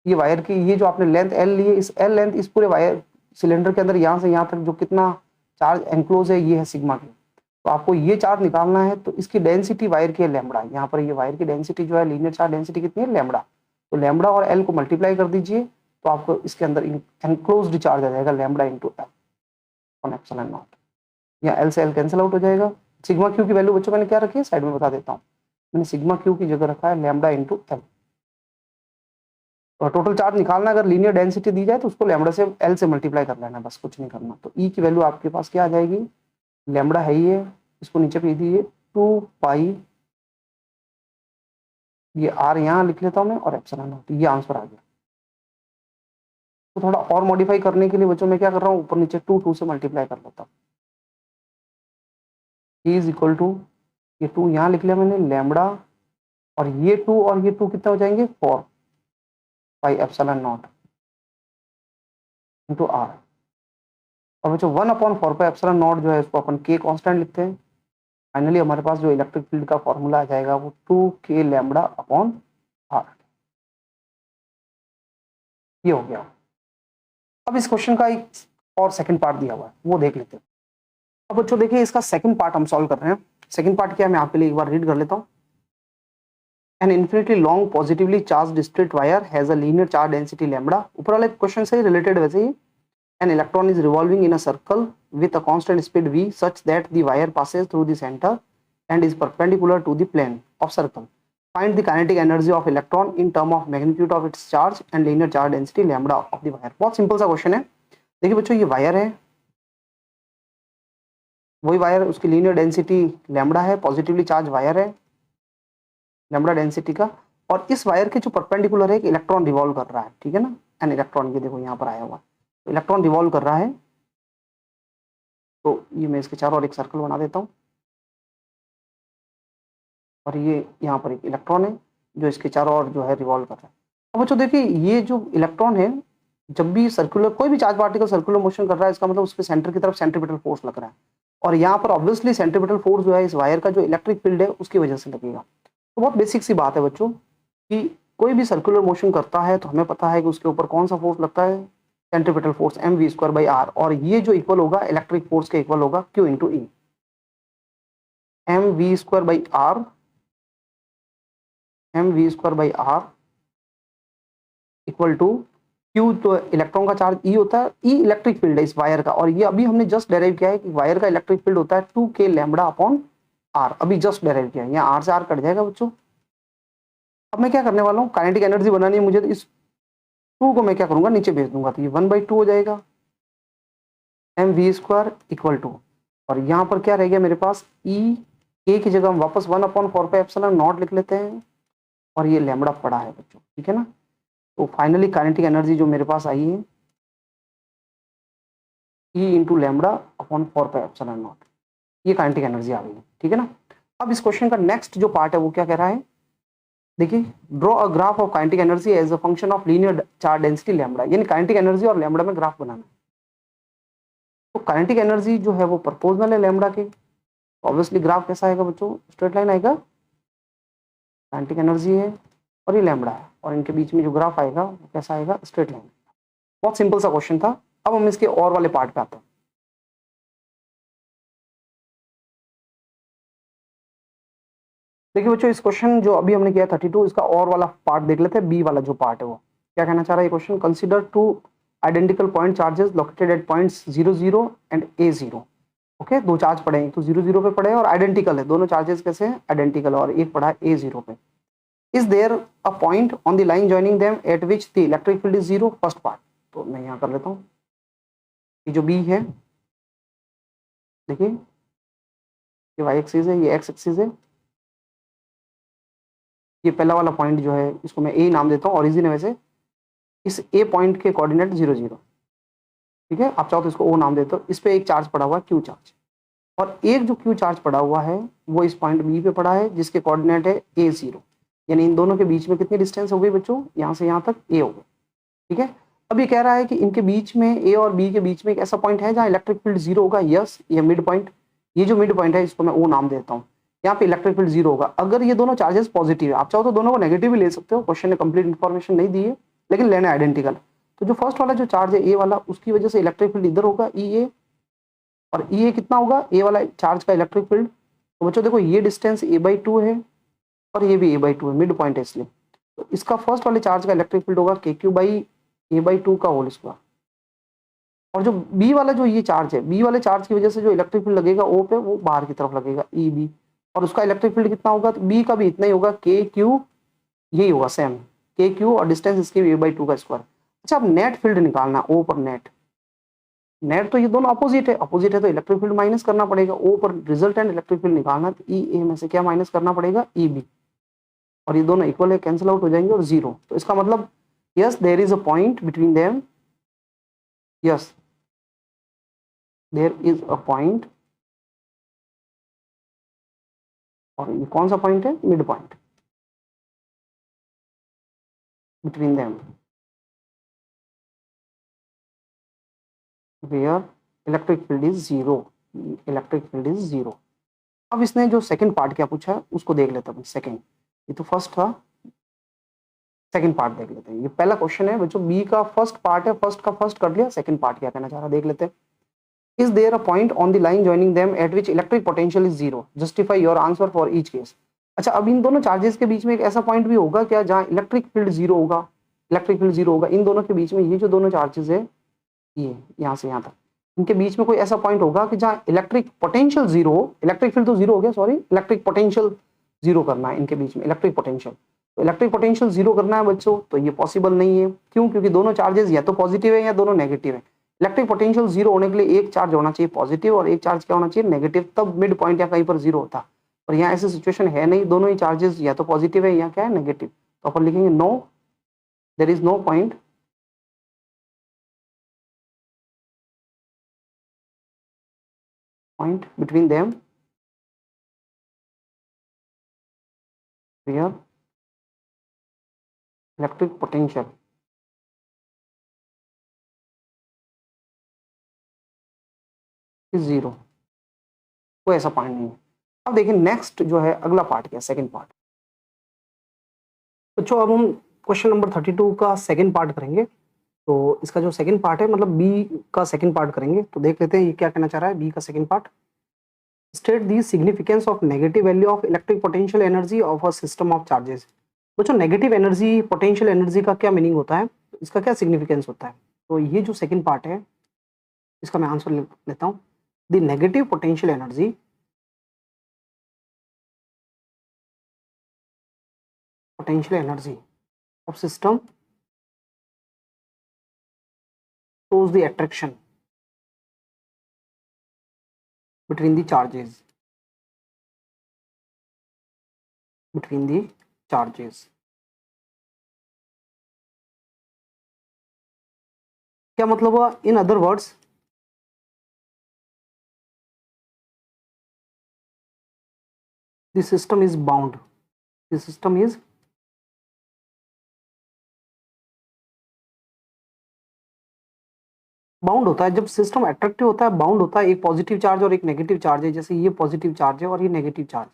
ये वायर की ये जो आपने लेंथ एल ली है, इस एल लेंथ इस पूरे वायर सिलेंडर के अंदर यहाँ से यहाँ तक जो कितना चार्ज एनक्लोज है, ये है सिग्मा क्यू। तो आपको ये चार्ज निकालना है, तो इसकी डेंसिटी वायर की है लैम्बडा। यहाँ पर ये वायर की डेंसिटी जो है, लीनियर चार्ज डेंसिटी कितनी है, लैम्बडा। तो लैम्बडा और एल को मल्टीप्लाई कर दीजिए, तो आपको इसके अंदर एनक्लोज्ड चार्ज आ जाएगा, lambda into L on epsilon not. या एल से एल कैंसिल आउट हो जाएगा। सिग्मा क्यू की वैल्यू बच्चों मैंने क्या रखी है, साइड में बता देता हूँ। मैंने सिग्मा क्यू की जगह रखा है लैम्बडा इंटू एल। और टोटल चार्ज निकालना, अगर लीनियर डेंसिटी दी जाए तो उसको लैम्बडा से एल से मल्टीप्लाई कर लेना, बस कुछ नहीं करना। तो ई की वैल्यू आपके पास क्या आ जाएगी, लैम्बडा है ही है, इसको नीचे पे दीजिए 2 पाई, ये आर यहाँ लिख लेता हूँ मैं, और एप्सिलॉन नॉट। ये आंसर आ गया। तो थोड़ा और मॉडिफाई करने के लिए बच्चों मैं क्या कर रहा हूँ, ऊपर नीचे 2 से मल्टीप्लाई कर लेता हूँ। इज इक्वल टू, ये 2 यहाँ लिख लिया मैंने, लैम्बडा, और ये 2 और ये 2 कितना हो जाएंगे, 4 pi epsilon naught into R. और बच्चों 1/4 पाई एप्सिलॉन नॉट जो है इसको अपन के कांस्टेंट लिखते हैं। फाइनली हमारे पास जो इलेक्ट्रिक फील्ड का फॉर्मूला आ जाएगा वो 2k लैम्बडा अपॉन आर। ये हो गया। अब इस क्वेश्चन का एक और सेकंड पार्ट दिया हुआ है, वो देख लेते हैं। अब बच्चों देखिए इसका सेकंड पार्ट हम सॉल्व कर रहे हैं। सेकंड पार्ट क्या है मैं आपके लिए एक बार रीड कर लेता हूँ। An infinitely long positively charge straight wire has a linear charge density lambda. ऊपर वाले क्वेश्चन से रिलेटेड वैसे ही। An electron is revolving in a circle with a constant speed v such that the wire passes through the center and is perpendicular to the plane of circle. Find the kinetic energy of electron in term of magnitude of its charge and linear charge density lambda of the wire. बहुत simple सा question है। देखिए बच्चों ये wire है, वही wire, उसकी linear density lambda है, पॉजिटिवली चार्ज वायर है लैम्बडा डेंसिटी का। और इस वायर के जो परपेंडिकुलर है एक इलेक्ट्रॉन रिवॉल्व कर रहा है, ठीक है ना। एन इलेक्ट्रॉन, ये देखो यहाँ पर आया हुआ इलेक्ट्रॉन रिवॉल्व कर रहा है। तो ये मैं इसके चारों ओर एक सर्कल बना देता हूँ और ये यहाँ पर एक इलेक्ट्रॉन है जो इसके चारों ओर जो है रिवॉल्व कर रहा है। अब बच्चों देखिए ये जो इलेक्ट्रॉन है जब भी सर्कुलर कोई भी चार्ज पार्टिकल सर्कुलर मोशन कर रहा है इसका मतलब उसके सेंटर की तरफ सेंट्रीपिटल फोर्स लग रहा है। और यहाँ पर ऑब्वियसली सेंट्रीपिटल फोर्स जो है इस वायर का जो इलेक्ट्रिक फील्ड है उसकी वजह से लगेगा। तो बहुत बेसिक सी बात है बच्चों कि कोई भी सर्कुलर मोशन करता है तो हमें पता है कि उसके ऊपर कौन सा फोर्स लगता है, सेंट्रीपिटल फोर्स mv²/r। और ये जो इक्वल होगा इलेक्ट्रिक फोर्स के इक्वल होगा Q × E। mv²/r equal to Q, तो इलेक्ट्रॉन का चार्ज E होता है, E इलेक्ट्रिक फील्ड है इस वायर का। और ये अभी हमने जस्ट डेराइव किया है कि वायर का इलेक्ट्रिक फील्ड होता है 2k लैम्बडा अपॉन r। अभी जस्ट डेराइव किया है, यहाँ r से r कट जाएगा बच्चों। अब मैं क्या करने वाला हूँ, काइनेटिक एनर्जी बनानी है मुझे, तो इस 2 को मैं क्या करूंगा नीचे भेज दूंगा, तो ये 1/2 हो जाएगा mv² इक्वल टू, और यहाँ पर क्या रह गया मेरे पास E, k की जगह हम वापस 1/4πε0 लिख लेते हैं और ये लैम्बडा पड़ा है बच्चों, ठीक है ना। तो फाइनली काइनेटिक एनर्जी जो मेरे पास आई है E × λ/4πε0, ये काइनेटिक एनर्जी आ गई है, ठीक है ना। अब इस क्वेश्चन का नेक्स्ट जो पार्ट है वो क्या कह रहा है, देखिए draw a graph of kinetic energy as a function of linear charge density lambda. यानी काइनेटिक एनर्जी और लैम्बडा में ग्राफ बनाना है। तो काइनेटिक एनर्जी जो है वो प्रोपोर्शनल है लैम्बडा के, ऑब्वियसली ग्राफ कैसा आएगा बच्चों, स्ट्रेट लाइन आएगा। काइनेटिक एनर्जी है और ये लैम्बडा है और इनके बीच में जो ग्राफ आएगा वो कैसा आएगा, स्ट्रेट लाइन। बहुत सिंपल सा क्वेश्चन था। अब हम इसके और वाले पार्ट पे आते हैं। देखिए बच्चों इस क्वेश्चन जो अभी हमने किया 32, इसका और वाला पार्ट देख लेते हैं। बी वाला जो पार्ट है वो क्या कहना चाह रहा है ये question, consider 2 identical point charges located at points 0, 0 and A0। Okay, दो चार्ज पड़े हैं, एक तो 0, 0 पे पड़े हैं और आइडेंटिकल है, दोनों चार्जेस कैसे हैं, आइडेंटिकल, और एक पड़ा है A0 पे। Is there a point on the line joining them at which the electric field is 0, first part. तो मैं यहाँ कर लेता हूँ, ये जो बी है देखिए ये वाई एक्सिस है, ये एक्स एक्सिस है। ये पहला वाला पॉइंट जो है इसको मैं ए नाम देता हूँ, ओरिजिन है वैसे। इस ए पॉइंट के कोऑर्डिनेट 0, 0, ठीक है। आप चाहो तो इसको ओ नाम देते हो। इस पे एक चार्ज पड़ा हुआ है क्यू चार्ज, और एक जो क्यू चार्ज पड़ा हुआ है वो इस पॉइंट बी पे पड़ा है जिसके कोऑर्डिनेट है A0। यानी इन दोनों के बीच में कितनी डिस्टेंस हो गई बच्चों, यहाँ से यहाँ तक ए हो गई, ठीक है। अब ये कह रहा है कि इनके बीच में ए और बी के बीच में एक ऐसा पॉइंट है जहाँ इलेक्ट्रिक फील्ड 0 होगा। यस, ये मिड पॉइंट, ये जो मिड पॉइंट है इसको मैं ओ नाम देता हूँ। यहाँ पे इलेक्ट्रिक फील्ड 0 होगा। अगर ये दोनों चार्जेस पॉजिटिव है, आप चाहो तो दोनों को नेगेटिव भी ले सकते हो, क्वेश्चन ने कंप्लीट इन्फॉर्मेशन नहीं दी है लेकिन लेना आइडेंटिकल। तो जो फर्स्ट वाला जो चार्ज है ए वाला, उसकी वजह से इलेक्ट्रिक फील्ड इधर होगा E A, और E A कितना होगा, ए वाला चार्ज का इलेक्ट्रिक फील्ड। तो बच्चों देखो ये डिस्टेंस A/2 है और ये भी A/2 है, मिड पॉइंट है इसलिए। तो इसका फर्स्ट वाले चार्ज का इलेक्ट्रिक फील्ड होगा KQ/A/2 का होल स्क्वायर। और जो बी वाला जो ये चार्ज है, बी वाले चार्ज की वजह से जो इलेक्ट्रिक फील्ड लगेगा ओ पे, वो बाहर की तरफ लगेगा EB, और उसका इलेक्ट्रिक फील्ड कितना होगा, तो बी का भी इतना ही होगा KQ, यही होगा सेम KQ, और डिस्टेंस इसकी A/2 का स्क्वायर। अच्छा अब नेट फील्ड निकालना, ओ पर नेट, नेट तो ये दोनों अपोजिट है, अपोजिट है तो इलेक्ट्रिक फील्ड माइनस करना पड़ेगा। ओ पर रिजल्टेंट इलेक्ट्रिक फील्ड निकालना, तो EA में से क्या माइनस करना पड़ेगा, EB, और ये दोनों इक्वल है, कैंसिल आउट हो जाएंगे और 0। तो इसका मतलब yes there is a point between them, yes there is a point, और ये कौन सा पॉइंट है, mid point between them, where electric field is zero, electric field is zero. अब इसने जो सेकंड पार्ट क्या पूछा है उसको देख लेते हैं। सेकंड, ये तो फर्स्ट था, सेकंड पार्ट देख लेते हैं। ये पहला क्वेश्चन है बच्चों, बी का फर्स्ट पार्ट है, फर्स्ट का फर्स्ट कर लिया, सेकंड पार्ट क्या कहना चाह रहा है देख लेते हैं। Is there a point on the line joining them at which electric potential is zero, justify your answer for each case. अच्छा, अब इन दोनों चार्जेस के बीच में एक ऐसा पॉइंट भी होगा क्या जहां इलेक्ट्रिक फील्ड जीरो होगा, इलेक्ट्रिक फील्ड जीरो होगा इन दोनों के बीच में। ये जो दोनों चार्जेस है, ये यहाँ से यहाँ तक, इनके बीच में कोई ऐसा पॉइंट होगा कि जहाँ इलेक्ट्रिक पोटेंशियल जीरो हो, इलेक्ट्रिक फील्ड तो जीरो हो गया, सॉरी, इलेक्ट्रिक पोटेंशियल जीरो करना है इनके बीच में, इलेक्ट्रिक पोटेंशियल। तो इलेक्ट्रिक पोटेंशियल जीरो करना है बच्चों, तो ये पॉसिबल नहीं है। क्यों? क्योंकि दोनों चार्जेस या तो पॉजिटिव है या दोनों नेगेटिव है। इलेक्ट्रिक पोटेंशियल जीरो होने के लिए एक चार्ज होना चाहिए पॉजिटिव और एक चार्ज क्या होना चाहिए, नेगेटिव, तब मिड पॉइंट या कहीं पर जीरो होता। और यहाँ ऐसी सिचुएशन है नहीं, दोनों ही चार्जेस या तो पॉजिटिव है या क्या है, नेगेटिव। तो अपन लिखेंगे no, there is no point between them where electric potential is zero. कोई ऐसा पॉइंट नहीं है। अब देखिए नेक्स्ट जो है अगला पार्ट क्या, सेकंड पार्ट। बच्चों अब हम क्वेश्चन नंबर 32 का सेकंड पार्ट करेंगे। तो इसका जो सेकंड पार्ट है, मतलब बी का सेकंड पार्ट करेंगे। तो देख लेते हैं ये क्या कहना चाह रहा है बी का second part. State the significance of negative value of electric potential energy of a system of charges. बच्चों नेगेटिव एनर्जी, पोटेंशियल एनर्जी का क्या मीनिंग होता है, इसका क्या सिग्निफिकेंस होता है। तो ये जो सेकंड पार्ट है इसका मैं आंसर लेता हूँ। The negative potential energy, potential energy of system shows the attraction between the charges, between the charges। क्या मतलब हुआ, in other words the system is bound, the system is bound होता है। जब सिस्टम अट्रैक्टिव होता है, बाउंड होता है, एक पॉजिटिव चार्ज और एक नेगेटिव चार्ज है। जैसे ये पॉजिटिव चार्ज है और ये नेगेटिव चार्ज है,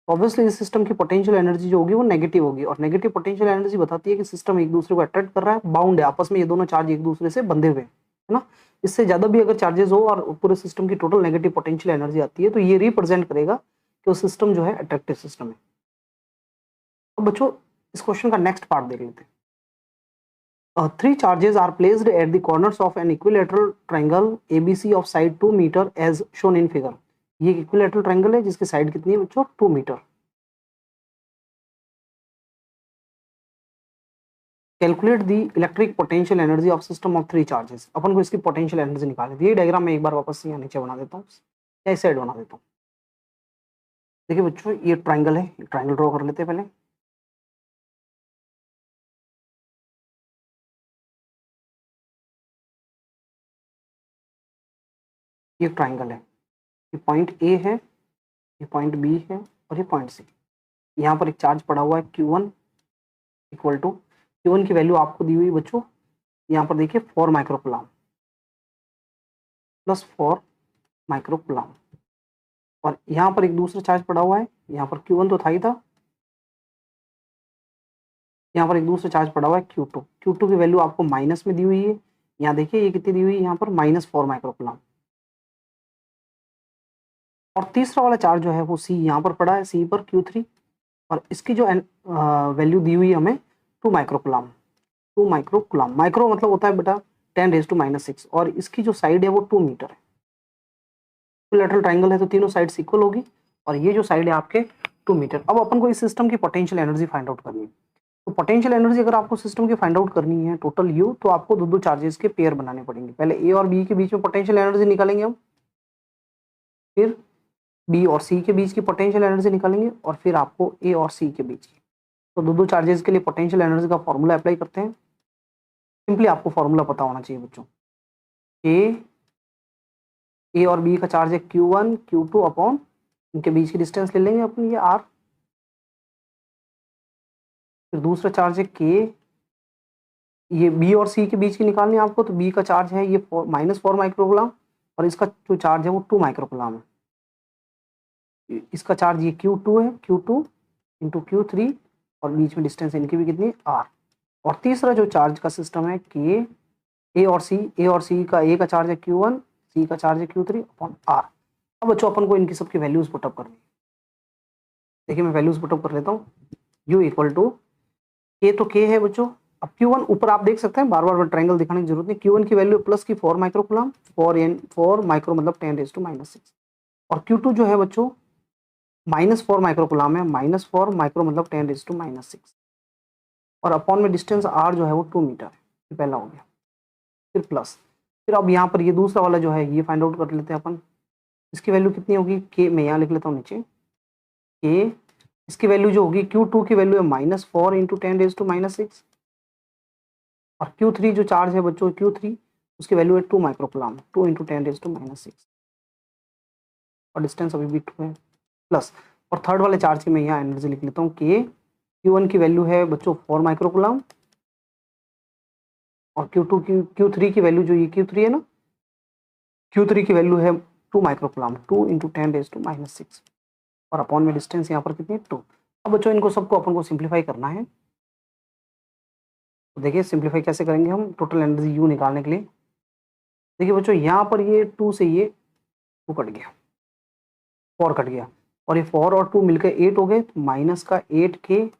ऑब्वियसली इस सिस्टम की पोटेंशियल एनर्जी जो होगी वो नेगेटिव होगी। और नेगेटिव पोटेंशियल एनर्जी बताती है कि सिस्टम एक दूसरे को अट्रैक्ट कर रहा है, बाउंड है आपस में, ये दोनों चार्ज एक दूसरे से बंधे हुए है ना। इससे ज्यादा भी अगर चार्जेस हो और पूरे सिस्टम की टोटल नेगेटिव पोटेंशियल एनर्जी आती है तो ये रिप्रेजेंट करेगा कि वो सिस्टम जो है अट्रैक्टिव सिस्टम है। अब बच्चों इस क्वेश्चन का नेक्स्ट पार्ट देख लेते हैं। Three charges are placed at the corners of an equilateral triangle ABC of side 2 meter as shown in figure। ये इक्विलेटरल ट्रायंगल है जिसकी साइड कितनी है बच्चों, 2 metre. Calculate the electric potential energy of system of 3 charges. अपन को इसकी potential energy निकालनी थी। ये डायग्राम में एक बार वापस से यहाँ नीचे बना देता हूँ या इस साइड बना देता हूँ। देखिए बच्चों ये ट्रायंगल है, ट्रायंगल ड्रॉ कर लेते हैं पहले। ये ट्रायंगल है, ये पॉइंट ए है, ये पॉइंट बी है और ये पॉइंट सी। यहाँ पर एक चार्ज पड़ा हुआ है Q1 इक्वल टू, Q1 की वैल्यू आपको दी हुई बच्चों यहाँ पर देखिए 4 माइक्रोकुलाम प्लस 4 माइक्रोकुलाम। और यहाँ पर एक दूसरा चार्ज पड़ा हुआ है, यहाँ पर Q1 तो था ही था, यहाँ पर एक दूसरा चार्ज पड़ा हुआ है Q2। Q2 की वैल्यू आपको माइनस में दी हुई है। यहाँ देखिए ये कितनी दी हुई है, यहाँ पर -4 माइक्रोकुलाम। और तीसरा वाला चार्ज जो है वो C यहाँ पर पड़ा है, C पर Q3, और इसकी जो वैल्यू दी हुई है हमें 2 माइक्रोकुलाम। 2 माइक्रोकुलाम, माइक्रो मतलब होता है बेटा 10⁻⁻⁶, और इसकी जो साइड है वो 2 मीटर है। इक्विलैटरल ट्रायंगल है तो तीनों साइड्स इक्वल होगी, और ये जो साइड है आपके 2 मीटर। अब अपन को इस सिस्टम की पोटेंशियल एनर्जी फाइंड आउट करनी है। तो पोटेंशियल एनर्जी अगर आपको सिस्टम की फाइंड आउट करनी है टोटल यू, तो आपको दो चार्जेस के पेयर बनाने पड़ेंगे। पहले ए और बी के बीच में पोटेंशियल एनर्जी निकालेंगे हम, फिर बी और सी के बीच की पोटेंशियल एनर्जी निकालेंगे, और फिर आपको ए और सी के बीच की। तो दो चार्जेस के लिए पोटेंशियल एनर्जी का फॉर्मूला अप्लाई करते हैं। सिंपली आपको फॉर्मूला पता होना चाहिए बच्चों। ए और बी का चार्ज है Q1 Q2 अपॉन, इनके बीच की डिस्टेंस ले लेंगे अपन ये R। फिर दूसरा चार्ज है K, ये बी और सी के बीच की निकालनी है आपको, तो बी का चार्ज है ये -4 माइक्रोकुलाम, और इसका जो चार्ज है वो 2 माइक्रोकुलाम है। इसका चार्ज ये Q2 है, Q2 इंटू Q3, और बीच में डिस्टेंस इनकी भी कितनी R। और तीसरा जो चार्ज का सिस्टम है कि ए और सी का ए का चार्ज है Q1, सी का चार्ज है Q3 अपॉन R। अब बच्चों अपन को इनकी सबकी वैल्यूज पुटअप करनी है। देखिए मैं वैल्यूज पुटअप कर लेता हूँ। U इक्वल टू के, तो के है बच्चों। अब Q1 ऊपर आप देख सकते हैं, बार बार ट्रायंगल दिखाने की जरूरत नहीं। Q1 की वैल्यू प्लस की 4 माइक्रोकुलाम, 4 माइक्रो मतलब 10⁻⁻⁶। और Q2 जो है बच्चों -4 माइक्रोकुलाम है, -4 माइक्रो मतलब 10⁻⁻⁶। और अपॉन में डिस्टेंस R जो है वो 2 मीटर है, ये पहला हो गया। फिर प्लस, फिर अब यहाँ पर ये दूसरा वाला जो है ये फाइंड आउट कर लेते हैं अपन। इसकी वैल्यू कितनी होगी, के मैं यहाँ लिख लेता हूँ नीचे, के इसकी वैल्यू जो होगी Q2 की वैल्यू है -4 इंटू 10⁻⁻⁶। और Q3 जो चार्ज है बच्चों Q3 उसकी वैल्यू है 2 माइक्रोकुलाम, 2 इंटू 10⁻⁻⁶। और डिस्टेंस अभी भी 2 है, प्लस। और थर्ड वाले चार्ज की मैं यहाँ एनर्जी लिख लेता हूँ के। Q1 की वैल्यू है बच्चों 4 माइक्रोकुलाम, और Q3 की वैल्यू जो ये Q3 है ना, Q3 की वैल्यू है 2 माइक्रोकुलाम, 2 इंटू 10⁻⁻⁶। और अपॉन में डिस्टेंस यहाँ पर कितनी है 2। अब बच्चों इनको सबको अपन को सिंप्लीफाई करना है। तो देखिए सिंप्लीफाई कैसे करेंगे हम टोटल एनर्जी यू निकालने के लिए। देखिए बच्चों यहाँ पर ये 2 से ये 2 कट गया, 4 कट गया, और ये 4 और 2 मिलकर 8 हो गए, तो माइनस का 8K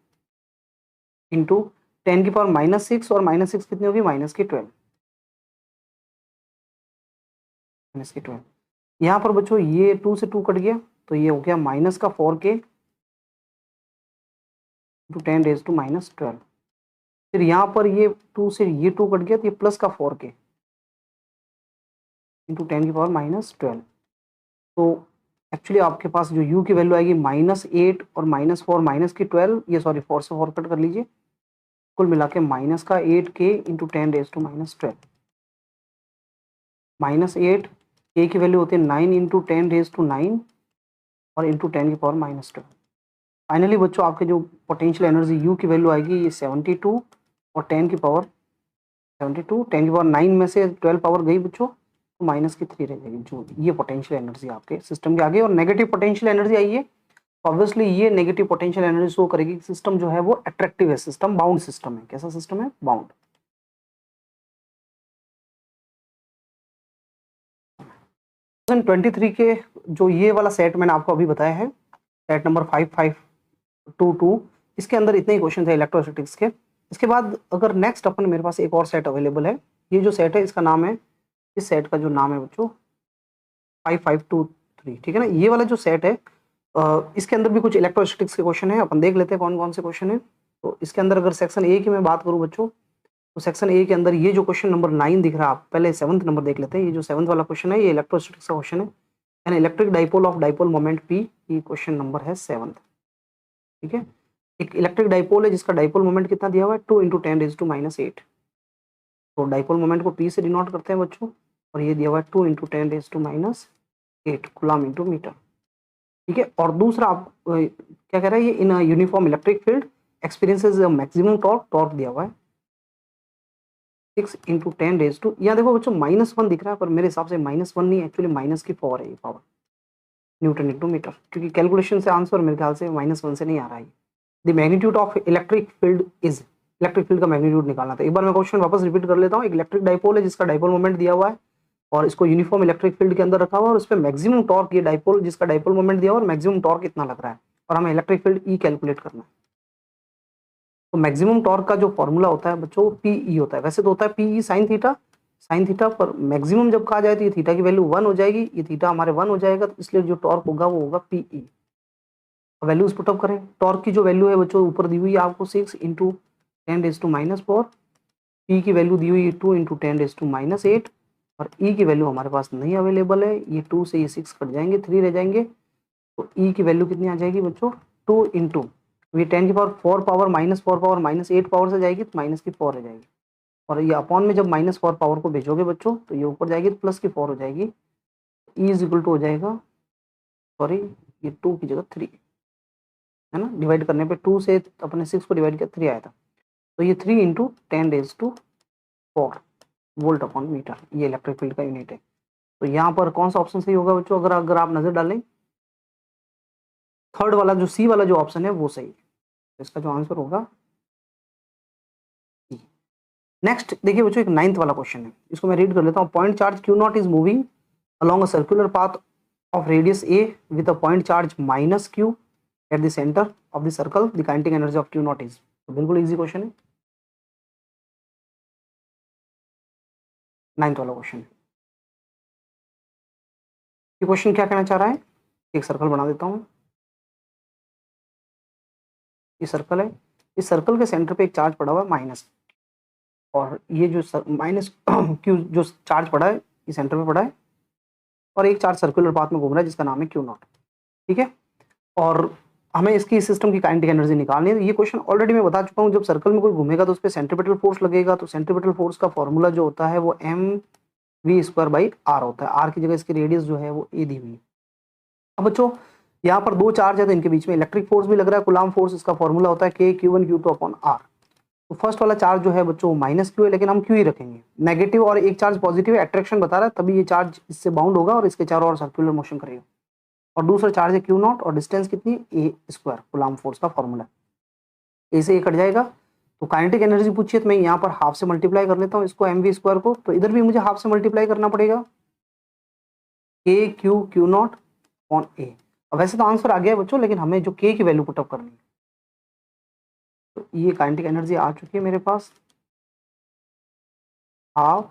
इंटू 10⁻⁻⁶, और -6 कितनी होगी, -12। यहाँ पर बच्चों ये 2 से 2 कट गया, तो ये हो गया माइनस का 4K इंटू 10⁻⁻12। फिर यहाँ पर ये 2 से ये 2 कट गया, तो ये प्लस का 4K इंटू 10⁻⁻12। तो एक्चुअली आपके पास जो u की वैल्यू आएगी -8 और -4 -12, ये सॉरी 4 से 4 कट कर लीजिए, कुल मिला के माइनस का 8K इंटू 10⁻⁻12। -8 K की वैल्यू होती है 9 इंटू 10⁻⁹ और इंटू 10⁻⁻12। फाइनली बच्चों आपके जो पोटेंशियल एनर्जी U की वैल्यू आएगी ये 72 और 10⁻72, 10⁻9 में से 12 पावर गई बच्चों, तो -3 रह जाएगी जूल। ये पोटेंशियल एनर्जी आपके सिस्टम के आगे। और नेगेटिव पोटेंशियल एनर्जी आई है, ऑब्वियसली ये नेगेटिव पोटेंशियल एनर्जी शो करेगी सिस्टम जो है वो अट्रैक्टिव है, सिस्टम बाउंड सिस्टम है। कैसा सिस्टम है, बाउंड। 2023 के जो ये वाला सेट मैंने आपको अभी बताया है, सेट नंबर 5522, इसके अंदर इतने ही क्वेश्चन थे इलेक्ट्रोस्टैटिक्स के। इसके बाद अगर नेक्स्ट अपन मेरे पास एक और सेट अवेलेबल है, ये जो सेट है इसका नाम है, इस सेट का जो नाम है बच्चों 5523, ठीक है ना। ये वाला जो सेट है इसके अंदर भी कुछ इलेक्ट्रोस्टैटिक्स के क्वेश्चन है, अपन देख लेते हैं कौन कौन से क्वेश्चन है। तो इसके अंदर अगर सेक्शन ए की मैं बात करूं बच्चों, तो सेक्शन ए के अंदर ये जो क्वेश्चन नंबर 9 दिख रहा है, आप पहले 7th नंबर देख लेते हैं। ये जो 7th वाला क्वेश्चन है ये इलेक्ट्रोस्टैटिक्स का क्वेश्चन है, an electric dipole of dipole moment P, ये क्वेश्चन नंबर है 7th, ठीक है। एक इलेक्ट्रिक डाइपोल है जिसका डाइपोल मोमेंट कितना दिया हुआ है 2 इंटू 10⁻⁸। तो डाइपोल मोमेंट को P से डिनोट करते हैं बच्चों, और ये दिया हुआ है 2 इंटू 10⁻8 कूलम इंटू मीटर, ठीक है। और दूसरा आप क्या कह रहा है, ये इन uniform electric field experiences maximum torque, torque दिया हुआ है 6 इंटू 10⁻, यहाँ देखो बच्चों -1 दिख रहा है, पर मेरे हिसाब से -1 नहीं, एक्चुअली -4 है ये पावर न्यूटन इंटू मीटर, क्योंकि कैलकुलेशन से आंसर मेरे ख्याल से -1 से नहीं आ रहा है। The magnitude of electric field is, electric field का मैग्नीट्यूड निकालना था। एक बार मैं क्वेश्चन वापस रिपीट कर लेता हूँ। एक इलेक्ट्रिक डाइपोल है जिसका डाइपोल मोमेंट दिया हुआ है, और इसको यूनिफॉर्म इलेक्ट्रिक फील्ड के अंदर रखा हुआ है, और उस पर मैक्सिमम टॉर्क, ये डाइपोल जिसका डाइपोल मोमेंट दिया हुआ है और मैक्सिमम टॉर्क इतना लग रहा है, और हमें इलेक्ट्रिक फील्ड ई कैलकुलेट करना है। तो मैक्सिमम टॉर्क का जो फॉर्मूला होता है बच्चों पीई होता है, वैसे तो होता है पीई साइन थीटा, पर मैक्सिमम जब कहा जाए तो ये थीटा की वैल्यू 1 हो जाएगी, ये थीटा हमारे 1 हो जाएगा, तो इसलिए जो टॉर्क होगा वो होगा पीई। वैल्यूज पुटअप करें, टॉर्क की जो वैल्यू है बच्चों ऊपर दी हुई है आपको 6 इंटू 10⁻⁻4, पी की वैल्यू दी हुई है 2 इंटू 10⁻⁸, और ई की वैल्यू हमारे पास नहीं अवेलेबल है, ये 2 से ये 6 कट जाएंगे, 3 रह जाएंगे, तो ई की वैल्यू कितनी आ जाएगी बच्चों 2 इंटू ये 10⁻4 पावर -4 पावर -8 पावर से जाएगी, तो -4 रह जाएगी, और ये अपॉन में जब -4 पावर को भेजोगे बच्चों तो ये ऊपर जाएगी तो +4 हो जाएगी। ई इज इक्वल टू हो जाएगा, सॉरी ये 2 की जगह 3 है ना, डिवाइड करने पे 2 से अपने 6 को डिवाइड किया 3 आया था, तो ये 3 इंटू 10⁻⁴ वोल्ट अपॉन मीटर, ये इलेक्ट्रिक फील्ड का यूनिट है। तो यहाँ पर कौन सा ऑप्शन सही होगा बच्चों? अगर आप नजर डालें, थर्ड वाला जो सी वाला जो ऑप्शन है वो सही है। तो इसका जो आंसर होगा, नेक्स्ट देखिए बच्चों, एक 9th वाला क्वेश्चन है, इसको मैं रीड कर लेता हूँ। Point charge Q not is moving along a circular path of radius a with a point charge minus q at the center of the circle. The kinetic energy of q naught is, तो बिल्कुल easy question है, 9th वाला question. ये question क्या कहना चाह रहा है? एक सर्कल बना देता हूँ, ये सर्कल है, इस सर्कल के सेंटर पे एक चार्ज पड़ा हुआ है माइनस, और ये जो माइनस क्यू जो चार्ज पड़ा है ये सेंटर पे पड़ा है, और एक चार्ज सर्कुलर पाथ में घूम रहा है जिसका नाम है क्यू नॉट। ठीक है, और हमें इसकी सिस्टम की काइनेटिक एनर्जी निकालनी है। ये क्वेश्चन ऑलरेडी मैं बता चुका हूँ, जब सर्कल में कोई घूमेगा तो उस पर सेंट्रीपिटल फोर्स लगेगा, तो सेंट्रीपिटल फोर्स का फॉर्मूला जो होता है वो mv²/r होता है। आर की जगह इसकी रेडियस जो है वो ए दी हुई है। अब बच्चों यहाँ पर दो चार्ज है तो इनके बीच में इलेक्ट्रिक फोर्स भी लग रहा है, कुलाम फोर्स, इसका फॉर्मूला होता है k(q1q2)/r। तो फर्स्ट वाला चार्ज जो है बच्चों माइनस क्यू है, लेकिन हम क्यू ही रखेंगे, नेगेटिव, और एक चार्ज पॉजिटिव है, अट्रैक्शन बता रहा है, तभी ये चार्ज इससे बाउंड होगा और इसके चारों ओर सर्कुलर मोशन करेगा। और दूसरा चार्ज है क्यू नॉट, और डिस्टेंस कितनी, a², कुलाम फोर्स का फॉर्मूला। ए से ये कट जाएगा, तो काइनेटिक एनर्जी पूछिए तो मैं यहाँ पर हाफ से मल्टीप्लाई कर लेता हूँ इसको mv² को, तो इधर भी मुझे हाफ से मल्टीप्लाई करना पड़ेगा, k(q)(q0)/a। अब वैसे तो आंसर आ गया है बच्चों, लेकिन हमें जो k की वैल्यू पुटअप करनी है, तो ये काइनेटिक एनर्जी आ चुकी है मेरे पास, हाफ,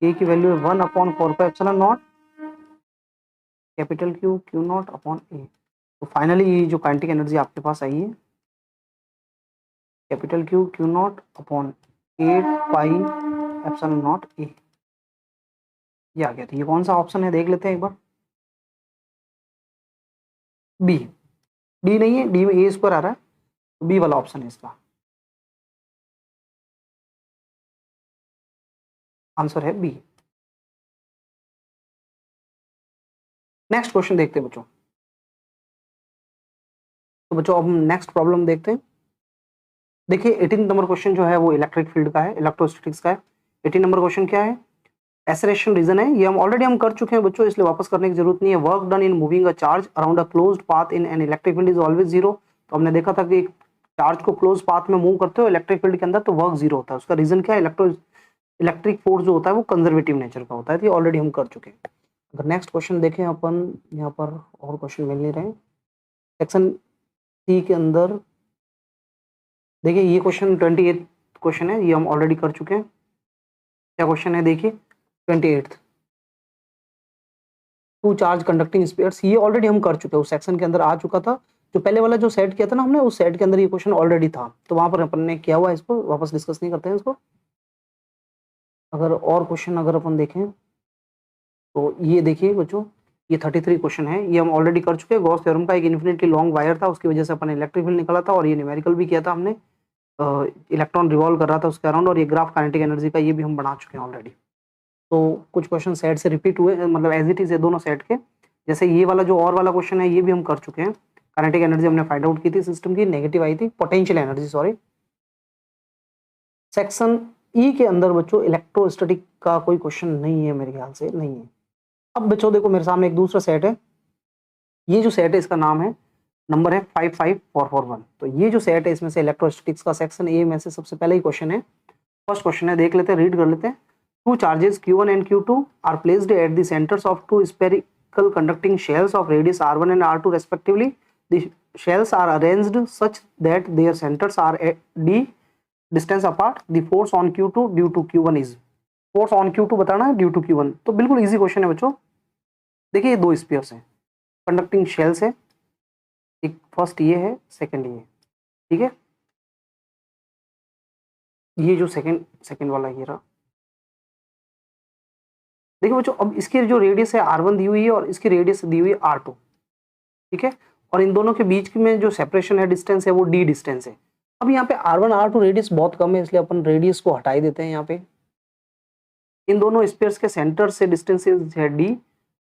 k की वैल्यू है 1/4πε0 कैपिटल Q Q0/a। तो फाइनली ये जो काइनेटिक एनर्जी आपके पास आई है, कैपिटल Q Q0/8πε0a, ये आ गया। तो ये कौन सा ऑप्शन है देख लेते हैं एक बार, बी। डी नहीं है, डी में a² आ रहा है, तो बी वाला ऑप्शन है इसका आंसर, है बी। नेक्स्ट क्वेश्चन देखते हैं बच्चों। तो बच्चों अब हम नेक्स्ट प्रॉब्लम देखते हैं। देखिए 18 नंबर क्वेश्चन जो है वो इलेक्ट्रिक फील्ड का है, इलेक्ट्रोस्टैटिक्स का है। 18 नंबर क्वेश्चन क्या है, एसेलेरेशन रीजन है, ये हम ऑलरेडी कर चुके हैं बच्चों, इसलिए वापस करने की जरूरत नहीं है। Work done in moving a charge around a closed path in an electric field is always zero. तो हमने देखा था कि चार्ज को क्लोज पाथ में मूव करते हो इलेक्ट्रिक फील्ड के अंदर तो वर्क जीरो होता है। उसका रीजन क्या है, इलेक्ट्रिक फोर्स जो होता है वो कंजर्वेटिव नेचर का होता है, तो ऑलरेडी हम कर चुके हैं। अगर नेक्स्ट क्वेश्चन देखें अपन, यहाँ पर और क्वेश्चन मिल नहीं रहे। सेक्शन सी के अंदर देखिए ये क्वेश्चन 28 क्वेश्चन है, ये हम ऑलरेडी कर चुके हैं। क्या क्वेश्चन है देखिए 28, टू चार्ज कंडक्टिंग स्फीयर्स, ये ऑलरेडी हम कर चुके हैं, उस सेक्शन के अंदर आ चुका था। जो पहले वाला जो सेट किया था ना हमने, उस सेट के अंदर ये क्वेश्चन ऑलरेडी था, तो वहां पर अपन ने किया हुआ है, इसको वापस डिस्कस नहीं करते हैं इसको। अगर और क्वेश्चन अगर अपन देखें तो ये देखिए बच्चों, ये 33 क्वेश्चन है, ये हम ऑलरेडी कर चुके हैं। गॉस थ्योरम का एक इन्फिनिटली लॉन्ग वायर था, उसकी वजह से अपन इलेक्ट्रिक फील्ड निकाला था, और ये न्यूमेरिकल भी किया था हमने, इलेक्ट्रॉन रिवॉल्व कर रहा था उसके अराउंड, और ये ग्राफ काइनेटिक एनर्जी का ये भी हम बना चुके हैं ऑलरेडी। तो कुछ क्वेश्चन सेट से रिपीट हुए, मतलब एज इट इज है दोनों सेट के। जैसे ये वाला जो और वाला क्वेश्चन है ये भी हम कर चुके हैं। काइनेटिक एनर्जी हमने फाइंड आउट की थी सिस्टम की, नेगेटिव आई थी, potential energy sorry. Section E के अंदर बच्चों इलेक्ट्रोस्टैटिक का कोई क्वेश्चन नहीं है, मेरे ख्याल से नहीं है। अब बच्चों देखो मेरे सामने एक दूसरा सेट है, ये जो सेट है इसका नाम है, नंबर है 55441। तो ये जो सेट है इसमें से इलेक्ट्रोस्टैटिक्स का सेक्शन ए में से सबसे पहले ही क्वेश्चन है, फर्स्ट क्वेश्चन है, देख लेते हैं, रीड कर लेते हैं। Two charges Q1 and Q2 are placed at the centers of two spherical conducting shells of radius R1 and R2 respectively. The shells are arranged such that their centers are at d distance apart. The force on Q2 due to Q1 is, force on Q2 बताना है due to Q1। तो बिल्कुल easy question है बच्चों। देखिए ये दो spheres हैं, कंडक्टिंग शेल्स है, एक फर्स्ट ये है, सेकंड ये, ठीक है। ये जो सेकंड वाला ये रहा, देखो बच्चों अब इसकी जो रेडियस है R1 दी हुई है और इसकी रेडियस दी हुई है R2, ठीक है, और इन दोनों के बीच में जो सेपरेशन है, डिस्टेंस है, वो d डिस्टेंस है। अब यहाँ पे R1 R2 रेडियस बहुत कम है, इसलिए अपन रेडियस को हटा ही देते हैं। यहाँ पे इन दोनों स्पेयर्स के सेंटर से डिस्टेंस है d,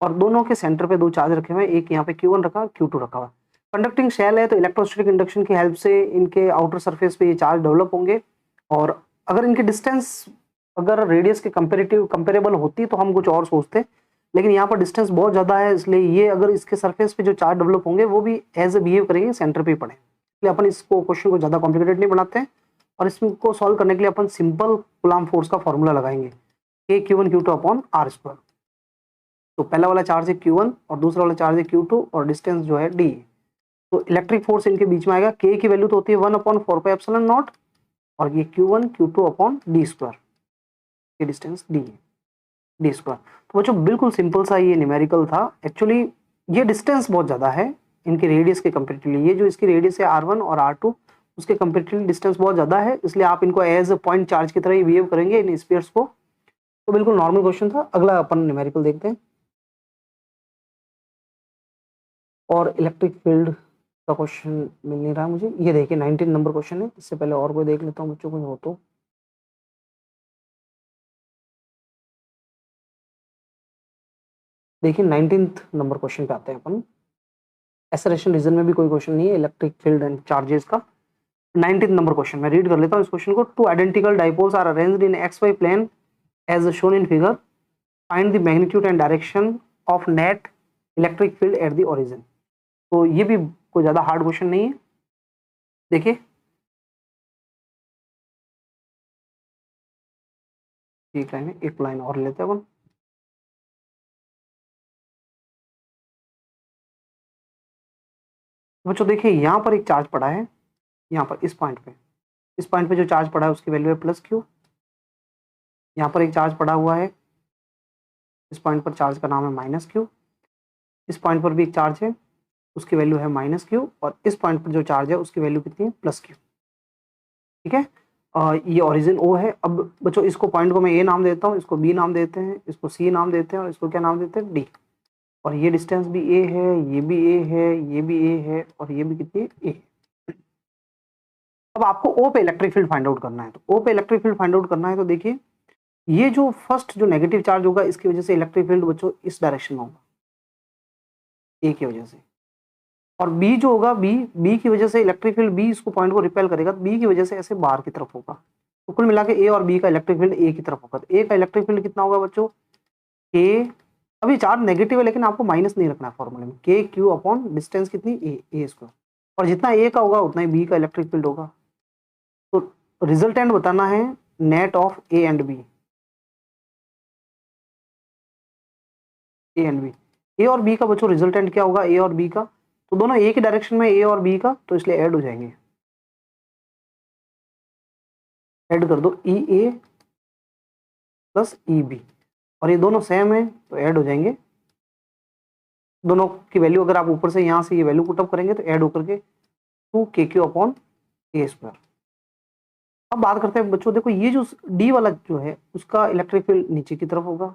और दोनों के सेंटर पे दो चार्ज रखे हुए हैं, एक यहाँ पे Q1 रखा, Q2 रखा हुआ। कंडक्टिंग शेल है तो इलेक्ट्रोस्टैटिक इंडक्शन की हेल्प से इनके आउटर सरफेस पे ये चार्ज डेवलप होंगे, और अगर इनकी डिस्टेंस अगर रेडियस के कंपेरेबल होती तो हम कुछ और सोचते, लेकिन यहाँ पर डिस्टेंस बहुत ज़्यादा है, इसलिए ये अगर इसके सरफेस पे जो चार्ज डेवलप होंगे वो भी एज ए बिहेव करेंगे सेंटर पे पड़े, इसलिए अपन इसको क्वेश्चन को ज़्यादा कॉम्प्लिकेटेड नहीं बनाते हैं और इसको सॉल्व करने के लिए अपन सिंपल कूलम्ब फोर्स का फॉर्मूला लगाएंगे K Q1 Q2 upon R square. तो पहला वाला चार्ज है Q1 और दूसरा वाला चार्ज है Q2 और डिस्टेंस जो है D। तो इलेक्ट्रिक फोर्स इनके बीच में आएगा, K की वैल्यू तो होती है 1/4πε0 और ये Q1 Q2 upon D square, ये डिस्टेंस D है, D स्क्वायर। तो बच्चों बिल्कुल सिंपल सा ये न्यूमेरिकल था। एक्चुअली ये डिस्टेंस बहुत ज़्यादा है इनके रेडियस के कंपेरेटिवली, ये जो इसकी रेडियस है R1 और R2 उसके कंपेरेटिवली डिस्टेंस बहुत ज़्यादा है, इसलिए आप इनको एज अ पॉइंट चार्ज की तरह ही बिहेव करेंगे इन स्फीयर्स को। तो बिल्कुल नॉर्मल क्वेश्चन था। अगला अपन न्यूमेरिकल देखते हैं और इलेक्ट्रिक फील्ड का क्वेश्चन मिल नहीं रहा मुझे। ये देखिए 19 नंबर क्वेश्चन है, इससे पहले और कोई देख लेता हूँ बच्चों को हो तो। देखिए 19th नंबर क्वेश्चन पे आते हैं अपन। एक्सेलरेशन रीजन में भी कोई क्वेश्चन नहीं है, इलेक्ट्रिक फील्ड एंड चार्जेस का। 19th नंबर क्वेश्चन मैं रीड कर लेता हूँ इस क्वेश्चन को। Two identical dipoles are arranged in XY plane as shown in figure, find the magnitude and direction of net electric field at the origin. तो ये भी कोई ज़्यादा हार्ड क्वेश्चन नहीं है। देखिए एक लाइन है, एक लाइन और लेते हैं अपन। बच्चों देखिए यहाँ पर एक चार्ज पड़ा है, यहाँ पर इस पॉइंट पे जो चार्ज पड़ा है उसकी वैल्यू है +Q। यहाँ पर एक चार्ज पड़ा हुआ है, इस पॉइंट पर चार्ज का नाम है -Q। इस पॉइंट पर भी एक चार्ज है, उसकी वैल्यू है -Q और इस पॉइंट पर जो चार्ज है उसकी वैल्यू कितनी है +Q। ठीक है, ये ओरिजिन O है। अब बच्चों इसको पॉइंट को मैं A नाम देता हूँ, इसको B नाम देते हैं, इसको C नाम देते हैं और इसको क्या नाम देते हैं D। और ये डिस्टेंस भी A है, ये भी A है, ये भी A है और ये भी कितनी है A। अब आपको O पे इलेक्ट्रिक फील्ड फाइंड आउट करना है। तो O पे इलेक्ट्रिक फील्ड फाइंड आउट करना है तो देखिए ये जो फर्स्ट जो नेगेटिव चार्ज होगा इसकी वजह से इलेक्ट्रिक फील्ड बच्चों इस डायरेक्शन में होगा A की वजह से, और B जो होगा B की वजह से इलेक्ट्रिक फील्ड B इसको पॉइंट को रिपेल करेगा, तो B की वजह से ऐसे बाहर की तरफ होगा। तो कुल मिला के A और B का इलेक्ट्रिक फील्ड A की तरफ होगा। तो A का इलेक्ट्रिक फील्ड कितना होगा बच्चों K, अभी चार्ज नेगेटिव है लेकिन आपको माइनस नहीं रखना है फॉर्मूले में, KQ अपॉन डिस्टेंस कितनी A स्क्वायर, और जितना A का होगा उतना ही B का इलेक्ट्रिक फील्ड होगा। तो रिजल्टेंट बताना है net of A and B, A और B का बच्चों रिजल्टेंट क्या होगा A और B का, तो दोनों एक ही डायरेक्शन में A और B का, तो इसलिए ऐड हो जाएंगे। ऐड कर दो EA प्लस EB और ये दोनों सेम है तो ऐड हो जाएंगे। दोनों की वैल्यू अगर आप ऊपर से यहाँ से ये वैल्यू पुटअप करेंगे तो ऐड होकर के 2KQ अपॉन A स्क्वायर। अब बात करते हैं बच्चों, देखो ये जो D वाला जो है उसका इलेक्ट्रिक फील्ड नीचे की तरफ होगा,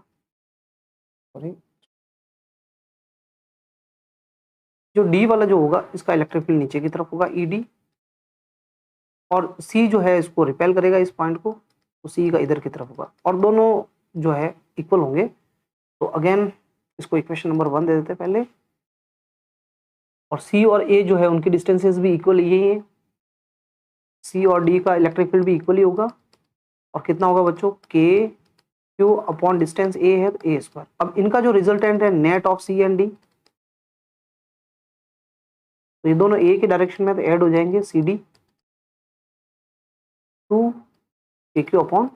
सॉरी जो D वाला जो होगा इसका इलेक्ट्रिक फील्ड नीचे की तरफ होगा ED, और C जो है इसको रिपेल करेगा इस पॉइंट को, तो C का इधर की तरफ होगा और दोनों जो है इक्वल होंगे। तो अगेन इसको इक्वेशन नंबर 1 दे देते हैं पहले, और C और A जो है उनकी डिस्टेंसेस भी इक्वल यही है, C और D का इलेक्ट्रिक फील्ड भी इक्वली होगा। और कितना होगा बच्चों KQ अपॉन डिस्टेंस A है तो A स्क्वायर। अब इनका जो रिजल्टेंट है net of C and D, तो ये दोनों A के डायरेक्शन में तो ऐड हो जाएंगे CD 2KQ upon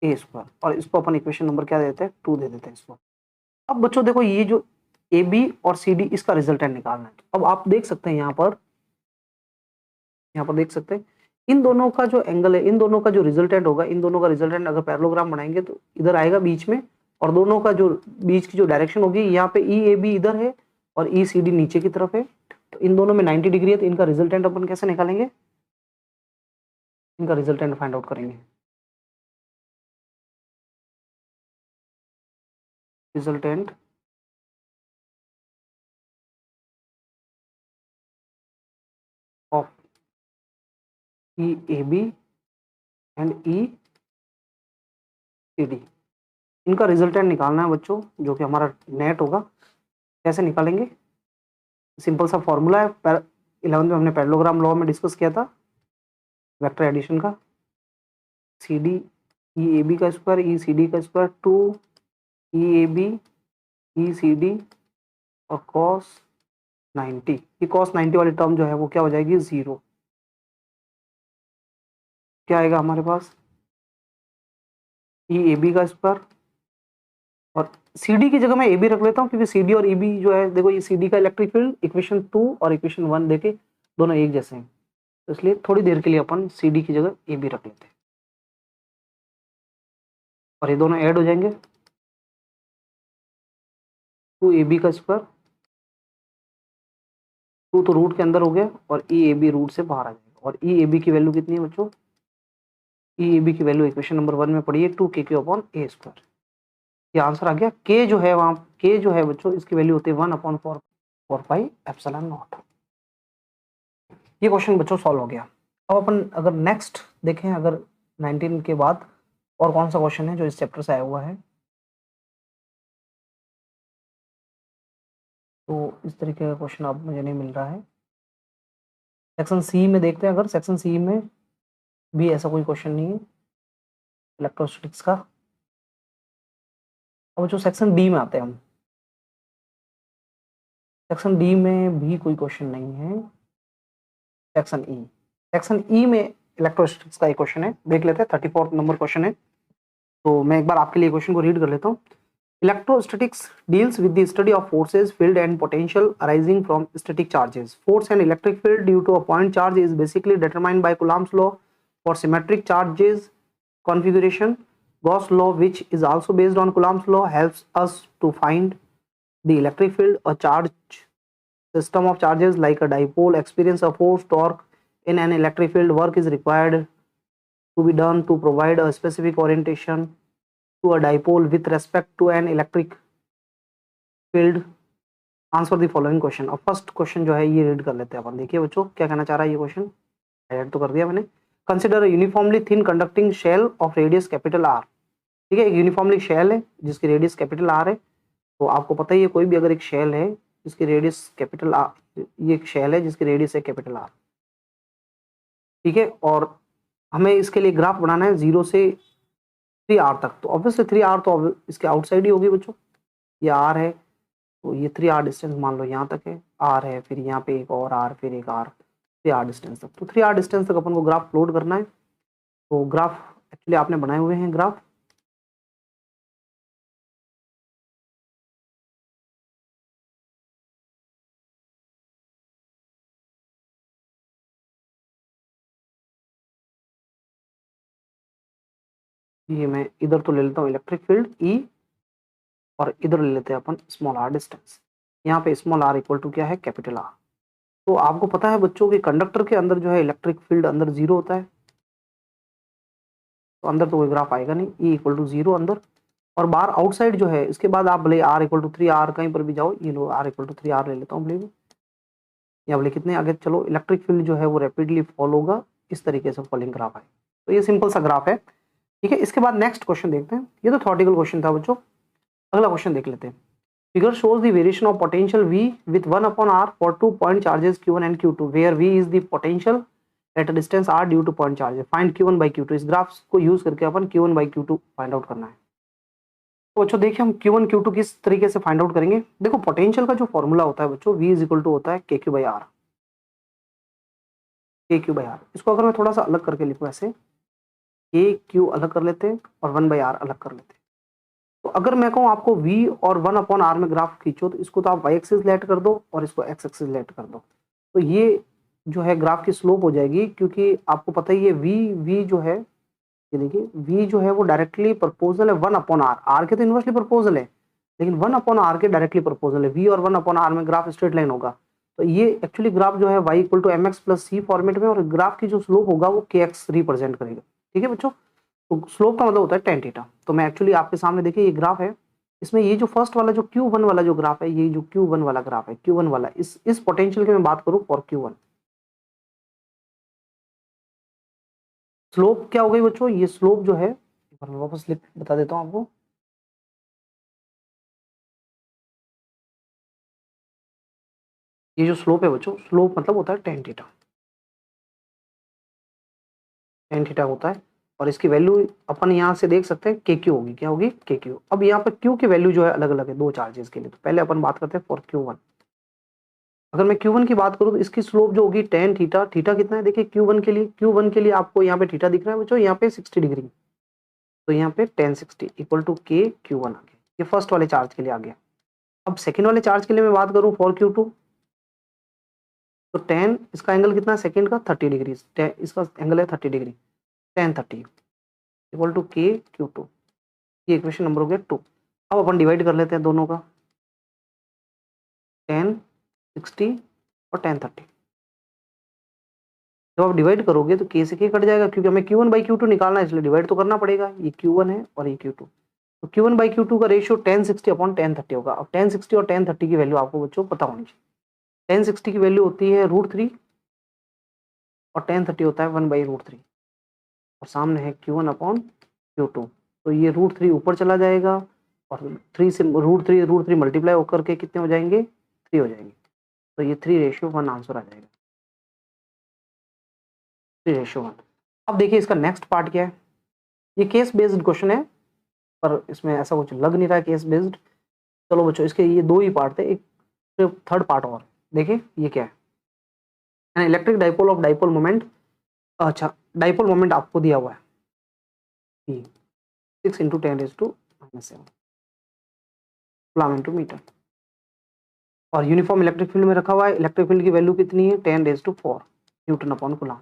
A square, और इसको अपन इक्वेशन नंबर क्या देते हैं 2 दे देते हैं इसको। अब बच्चों देखो ये जो AB और CD इसका रिजल्टेंट निकालना है। अब आप देख सकते हैं यहाँ पर देख सकते हैं इन दोनों का जो एंगल है, इन दोनों का जो रिजल्टेंट होगा, इन दोनों का रिजल्टेंट अगर पैरेललोग्राम बनाएंगे तो इधर आएगा बीच में, और दोनों का जो बीच की जो डायरेक्शन होगी यहाँ पे EAB इधर है और ECD नीचे की तरफ है, तो इन दोनों में 90 डिग्री है। तो इनका रिजल्टेंट अपन कैसे निकालेंगे, इनका रिजल्टेंट फाइंड आउट करेंगे। Resultant of EAB and ECD, इनका रिजल्टेंट निकालना है बच्चों, जो कि हमारा नेट होगा। कैसे निकालेंगे, सिंपल सा फॉर्मूला है, 11th में हमने पैरेललोग्राम लॉ में डिस्कस किया था वेक्टर एडिशन का। CD EAB का स्क्वायर ECD का स्क्वायर 2 EAB ई सी डी और cos 90, ये cos 90 वाली टर्म जो है वो क्या हो जाएगी, 0। क्या आएगा हमारे पास, ई ए बी का स्क्वायर, और सी डी की जगह मैं ए बी रख लेता हूँ, क्योंकि सी डी और ई बी जो है, देखो ये सी डी का इलेक्ट्रिक फील्ड इक्वेशन 2 और इक्वेशन 1 देखे दोनों एक जैसे हैं, तो इसलिए थोड़ी देर के लिए अपन सी डी की जगह ए बी रख लेते हैं, और ये दोनों ऐड हो जाएंगे, 2 ए बी का स्क्वायर, 2 तो रूट के अंदर हो गया, और ई ए बी रूट से बाहर आ जाएगा, और ई ए बी की वैल्यू कितनी है बच्चों, ई ए बी की वैल्यू इक्वेशन नंबर 1 में पड़ी है 2 k अपॉन ए स्क्वायर, ये आंसर आ गया। के जो है वहाँ, के जो है बच्चों इसकी वैल्यू होती है 1/4 पाई एप्सिलॉन नॉट। ये क्वेश्चन बच्चों सॉल्व हो गया। अब अपन अगर नेक्स्ट देखें, अगर 19 के बाद और कौन सा क्वेश्चन है जो इस चैप्टर से आया हुआ है, तो इस तरीके का क्वेश्चन अब मुझे नहीं मिल रहा है। सेक्शन सी में देखते हैं, अगर सेक्शन सी में भी ऐसा कोई क्वेश्चन नहीं है इलेक्ट्रोस्टैटिक्स का। अब जो सेक्शन डी में आते हैं हम, सेक्शन डी में भी कोई क्वेश्चन नहीं है। सेक्शन ई, सेक्शन ई में इलेक्ट्रोस्टैटिक्स का एक क्वेश्चन है, देख लेते हैं, 34 नंबर क्वेश्चन है। तो मैं एक बार आपके लिए क्वेश्चन को रीड कर लेता हूँ। Electrostatics deals with the study of forces, field and potential arising from static charges. Force and electric field due to a point charge is basically determined by Coulomb's law for symmetric charges configuration. Gauss law, which is also based on Coulomb's law, helps us to find the electric field. A charge system of charges like a dipole experience a force torque in an electric field. Work is required to be done to provide a specific orientation to a dipole with respect to an electric field. Answer the following question. अब first question जो है ये read कर लेते हैं अपन। देखिए बच्चों क्या कहना चाह रहा है ये क्वेश्चन, ऐड तो कर दिया मैंने। Consider uniformly thin conducting shell of radius capital R. ठीक है, एक यूनिफॉर्मली शेल है जिसकी रेडियस कैपिटल आर है। तो आपको पता ही है कोई भी अगर एक शेल है जिसकी रेडियस कैपिटल आर, ये एक शेल है जिसकी रेडियस है कैपिटल आर। ठीक है, और हमें इसके लिए ग्राफ बनाना है 0 से 3r तक। तो ऑब्वियसली 3r तो इसके आउटसाइड ही होगी बच्चों, ये r है, तो ये 3r डिस्टेंस मान लो यहाँ तक है, r है, फिर यहाँ पे एक और r, फिर एक r, 3r डिस्टेंस तक। तो 3r डिस्टेंस तक अपन को ग्राफ प्लॉट करना है। तो ग्राफ एक्चुअली आपने बनाए हुए हैं ग्राफ, ये मैं इधर तो ले लेता हूँ इलेक्ट्रिक फील्ड E, और इधर ले लेते हैं अपन स्मॉल r डिस्टेंस। यहाँ पे स्मॉल r इक्वल टू क्या है, कैपिटल R। तो आपको पता है बच्चों कि कंडक्टर के अंदर जो है इलेक्ट्रिक फील्ड अंदर 0 होता है, तो अंदर तो कोई ग्राफ आएगा नहीं, E इक्वल टू 0 अंदर, और बाहर आउटसाइड जो है इसके बाद आप भले r इक्वल टू 3r कहीं पर भी जाओ, ये लो r इक्वल टू 3r ले लेता हूँ भले, या भले कितने आगे चलो, इलेक्ट्रिक फील्ड जो है वो रैपिडली फॉल होगा, इस तरीके से फॉलिंग ग्राफ है। तो ये सिंपल सा ग्राफ है। ठीक है, इसके बाद नेक्स्ट क्वेश्चन देखते हैं। ये तो थ्योरेटिकल क्वेश्चन था बच्चों, अगला क्वेश्चन देख लेते हैं। Figure shows the variation of potential V with 1/r for 2 point charges Q1 and Q2, where V is the potential at a distance r due to point charge. Find Q1 by Q2। इस graph को use करके अपन Q1 by Q2 find out करना है। तो बच्चों देखिए हम Q1 Q2 किस तरीके से फाइंड आउट करेंगे। देखो पोटेंशियल का जो फॉर्मूला होता है बच्चों, V इज इक्वल टू होता है KQ by R। KQ by R, इसको अगर मैं थोड़ा सा अलग करके लिखूँ ऐसे, KQ अलग कर लेते हैं और 1/r अलग कर लेते हैं। तो अगर मैं कहूँ आपको V और 1/r में ग्राफ खींचो, तो इसको तो आप y एक्सिस लेट कर दो और इसको x एक्सिस लेट कर दो, तो ये जो है ग्राफ की स्लोप हो जाएगी, क्योंकि आपको पता ही है V जो है, ये देखिए V जो है वो डायरेक्टली प्रपोजल है 1/r, r के तो इन्वर्सली प्रपोजल है, लेकिन 1/r के डायरेक्टली प्रपोजल है। V और 1/r में ग्राफ स्ट्रेट लाइन होगा, तो ये एक्चुअली ग्राफ जो है y equal to mx plus c format में, और ग्राफ की जो स्लोप होगा वो kx रिप्रेजेंट करेगा। ठीक है बच्चों, तो स्लोप का मतलब होता है tan थीटा। तो मैं एक्चुअली आपके सामने देखिए ये ग्राफ है, इसमें ये जो फर्स्ट वाला जो Q1 वाला जो ग्राफ है, ये जो Q1 वाला ग्राफ है, Q1 वाला इस पोटेंशियल की मैं बात करूं फॉर Q1, स्लोप क्या हो गई बच्चों, ये स्लोप जो है, एक बार मैं वापस लिख बता देता हूं आपको। ये जो स्लोप है बच्चों, स्लोप मतलब होता है tan थीटा, tan थीटा होता है, और इसकी वैल्यू अपन यहाँ से देख सकते हैं के क्यू होगी, क्या होगी के क्यू। अब यहाँ पर क्यू की वैल्यू जो है अलग अलग है दो चार्जेस के लिए, तो पहले अपन बात करते हैं फॉर Q1। अगर मैं Q1 की बात करूँ तो इसकी स्लोप जो होगी tan थीटा, थीटा कितना है देखिए Q1 के लिए आपको यहाँ पे थीटा दिख रहा है बच्चों, यहाँ पे 60 डिग्री, तो यहाँ पे tan 60 इक्वल टू के Q1 आ गया। ये फर्स्ट वाले चार्ज के लिए आ गया। अब सेकेंड वाले चार्ज के लिए मैं बात करूँ फॉर Q2, तो tan इसका एंगल कितना है सेकेंड का 30 डिग्री, इसका एंगल है 30 डिग्री, tan 30 इक्वल टू के Q2। ये इक्वेशन नंबर हो गया 2। अब अपन डिवाइड कर लेते हैं दोनों का, tan 60 और tan 30। जब आप डिवाइड करोगे तो k से k कट जाएगा, क्योंकि हमें Q1 बाई Q2 निकालना है, इसलिए डिवाइड तो करना पड़ेगा। ये Q1 है और ये Q2, तो Q1 बाई Q2 का रेशियो tan 60 अपॉन tan 30 होगा। अब tan 60 और tan 30 की वैल्यू आपको बच्चों पता होनी चाहिए। tan 60 की वैल्यू होती है √3 और tan 30 होता है 1/√3, और सामने है Q1 अपॉन Q2, तो ये √3 ऊपर चला जाएगा और 3 से √3 मल्टीप्लाई होकर के कितने हो जाएंगे 3 हो जाएंगे, तो ये 3:1 आंसर आ जाएगा, 3:1। अब देखिए इसका नेक्स्ट पार्ट क्या है। ये केस बेस्ड क्वेश्चन है, पर इसमें ऐसा कुछ लग नहीं रहा है केस बेस्ड। चलो बच्चों इसके ये दो ही पार्ट थे, एक थर्ड पार्ट और देखिए ये क्या है। Electric dipole of dipole moment, अच्छा डाइपोल मोमेंट आपको दिया हुआ है 6 × 10⁻⁷ कूलम्ब इंटू मीटर, और यूनिफॉर्म इलेक्ट्रिक फील्ड में रखा हुआ है। इलेक्ट्रिक फील्ड की वैल्यू कितनी है 10⁻⁴ Newton upon coulomb.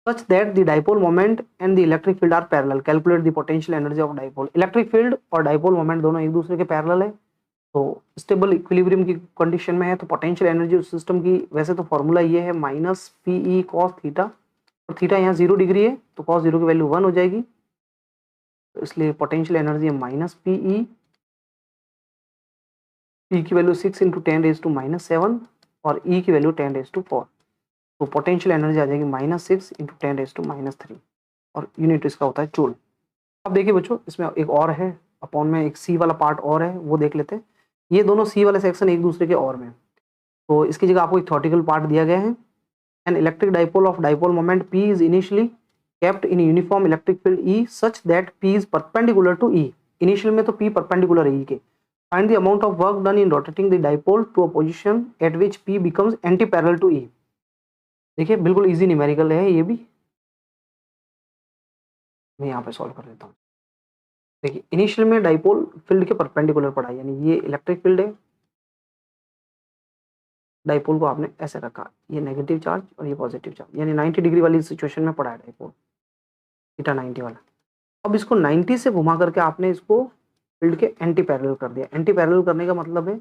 Such that the dipole moment and the electric field are parallel. Calculate the potential energy of dipole. Electric field और dipole moment दोनों एक दूसरे के पैरेलल है, तो स्टेबल इक्विलिब्रियम की कंडीशन में है, तो पोटेंशियल एनर्जी उस सिस्टम की वैसे तो फॉर्मूला ये है -PE cos थीटा, और थीटा यहाँ 0 डिग्री है तो cos 0 की वैल्यू 1 हो जाएगी, तो इसलिए पोटेंशियल एनर्जी है -PE, P की वैल्यू 6 × 10⁻⁷ और E की वैल्यू 10⁻⁴, तो पोटेंशियल एनर्जी आ जाएगी -6 × 10⁻⁻3 और यूनिट इसका होता है जूल। अब देखिए बच्चों इसमें एक और है, अपॉन में एक सी वाला पार्ट और है, वो देख लेते हैं। ये दोनों सी वाले सेक्शन एक दूसरे के और में, तो इसकी जगह आपको एक थ्योरेटिकल पार्ट दिया गया है। An electric dipole of dipole moment P is initially kept in uniform electric field E such that P is perpendicular to E। Initial में तो P परपेंडिकुलर है E के। Find the amount of work done in rotating the dipole to a position at which P becomes anti parallel to E। देखिए बिल्कुल easy numerical है ये भी, मैं यहाँ पे सॉल्व कर लेता हूँ। देखिए इनिशियल में डाइपोल फील्ड के परपेंडिकुलर पड़ा है, यानी ये इलेक्ट्रिक फील्ड है, डाइपोल को आपने ऐसे रखा, ये नेगेटिव चार्ज और ये पॉजिटिव चार्ज, यानी 90 डिग्री वाली सिचुएशन में पड़ा है डाइपोल, थीटा 90 वाला। अब इसको 90 से घुमा करके आपने इसको फील्ड के एंटी पैरेलल कर दिया। एंटी पैरेलल करने का मतलब है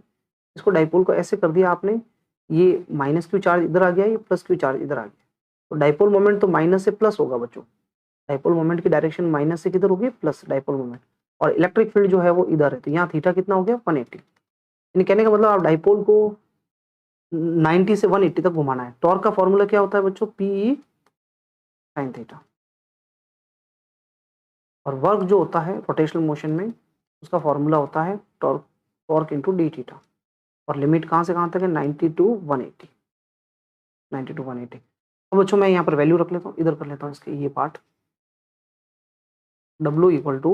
इसको डाइपोल को ऐसे कर दिया आपने, ये -q चार्ज इधर आ गया, ये +q चार्ज इधर आ गया, तो डाइपोल मोमेंट तो माइनस से प्लस होगा बच्चों। डाइपोल मोमेंट की डायरेक्शन माइनस से किधर होगी प्लस डाइपोल मोमेंट, और इलेक्ट्रिक फील्ड जो है वो इधर है, तो यहाँ थीटा कितना हो गया 180। यानी कहने का मतलब आप डाइपोल को 90 से 180 तक घुमाना है। टॉर्क का फॉर्मूला क्या होता है बच्चों PE sin थीटा, और वर्क जो होता है रोटेशनल मोशन में उसका फॉर्मूला होता है टॉर्क इंटू डी थीटा, और लिमिट कहाँ से कहाँ तक है 90 to 180, 90 to 180। अब बच्चों मैं यहाँ पर वैल्यू रख लेता हूँ, इधर कर लेता हूँ इसके ये part, W equal to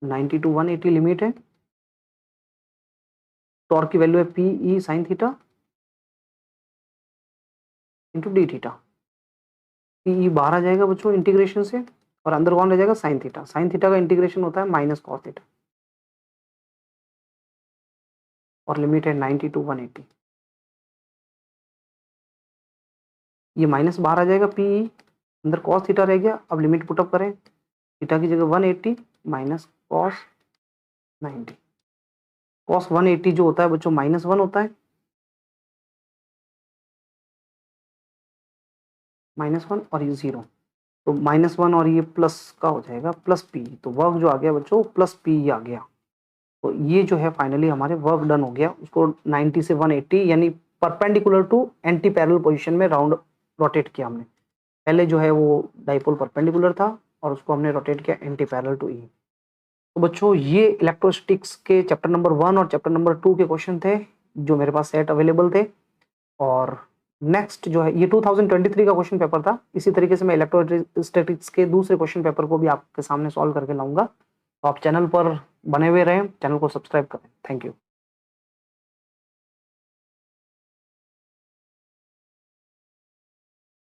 90 to 180 limit है, टॉर्क की वैल्यू है PE sin theta into d theta. PE बाहर आ जाएगा बच्चों इंटीग्रेशन से, और अंदर कौन रह जाएगा साइन थीटा। साइन थीटा का इंटीग्रेशन होता है -cos थीटा, और लिमिट है 90 to 180। ये माइनस बाहर आ जाएगा, PE अंदर cos थीटा रह गया। अब लिमिट पुटअप करें, थीटा की जगह 180 माइनस cos 90। cos 180 जो होता है बच्चों -1 होता है, -1 और ये 0, तो -1 और ये प्लस का हो जाएगा +P, तो वर्क जो आ गया बच्चों +P आ गया। तो ये जो है फाइनली हमारे वर्क डन हो गया, उसको 90 से 180 यानी perpendicular to anti parallel position में राउंड रोटेट किया हमने। पहले जो है वो डाइपोल परपेंडिकुलर था और उसको हमने रोटेट किया एंटी पैरेलल टू E। तो बच्चों ये इलेक्ट्रोस्टिक्स के चैप्टर नंबर 1 और चैप्टर नंबर 2 के क्वेश्चन थे जो मेरे पास सेट अवेलेबल थे, और नेक्स्ट जो है ये 2023 का क्वेश्चन पेपर था। इसी तरीके से मैं इलेक्ट्रोस्टैटिक्स के दूसरे क्वेश्चन पेपर को भी आपके सामने सॉल्व करके लाऊंगा। तो आप चैनल पर बने हुए रहें, चैनल को सब्सक्राइब करें। Thank you.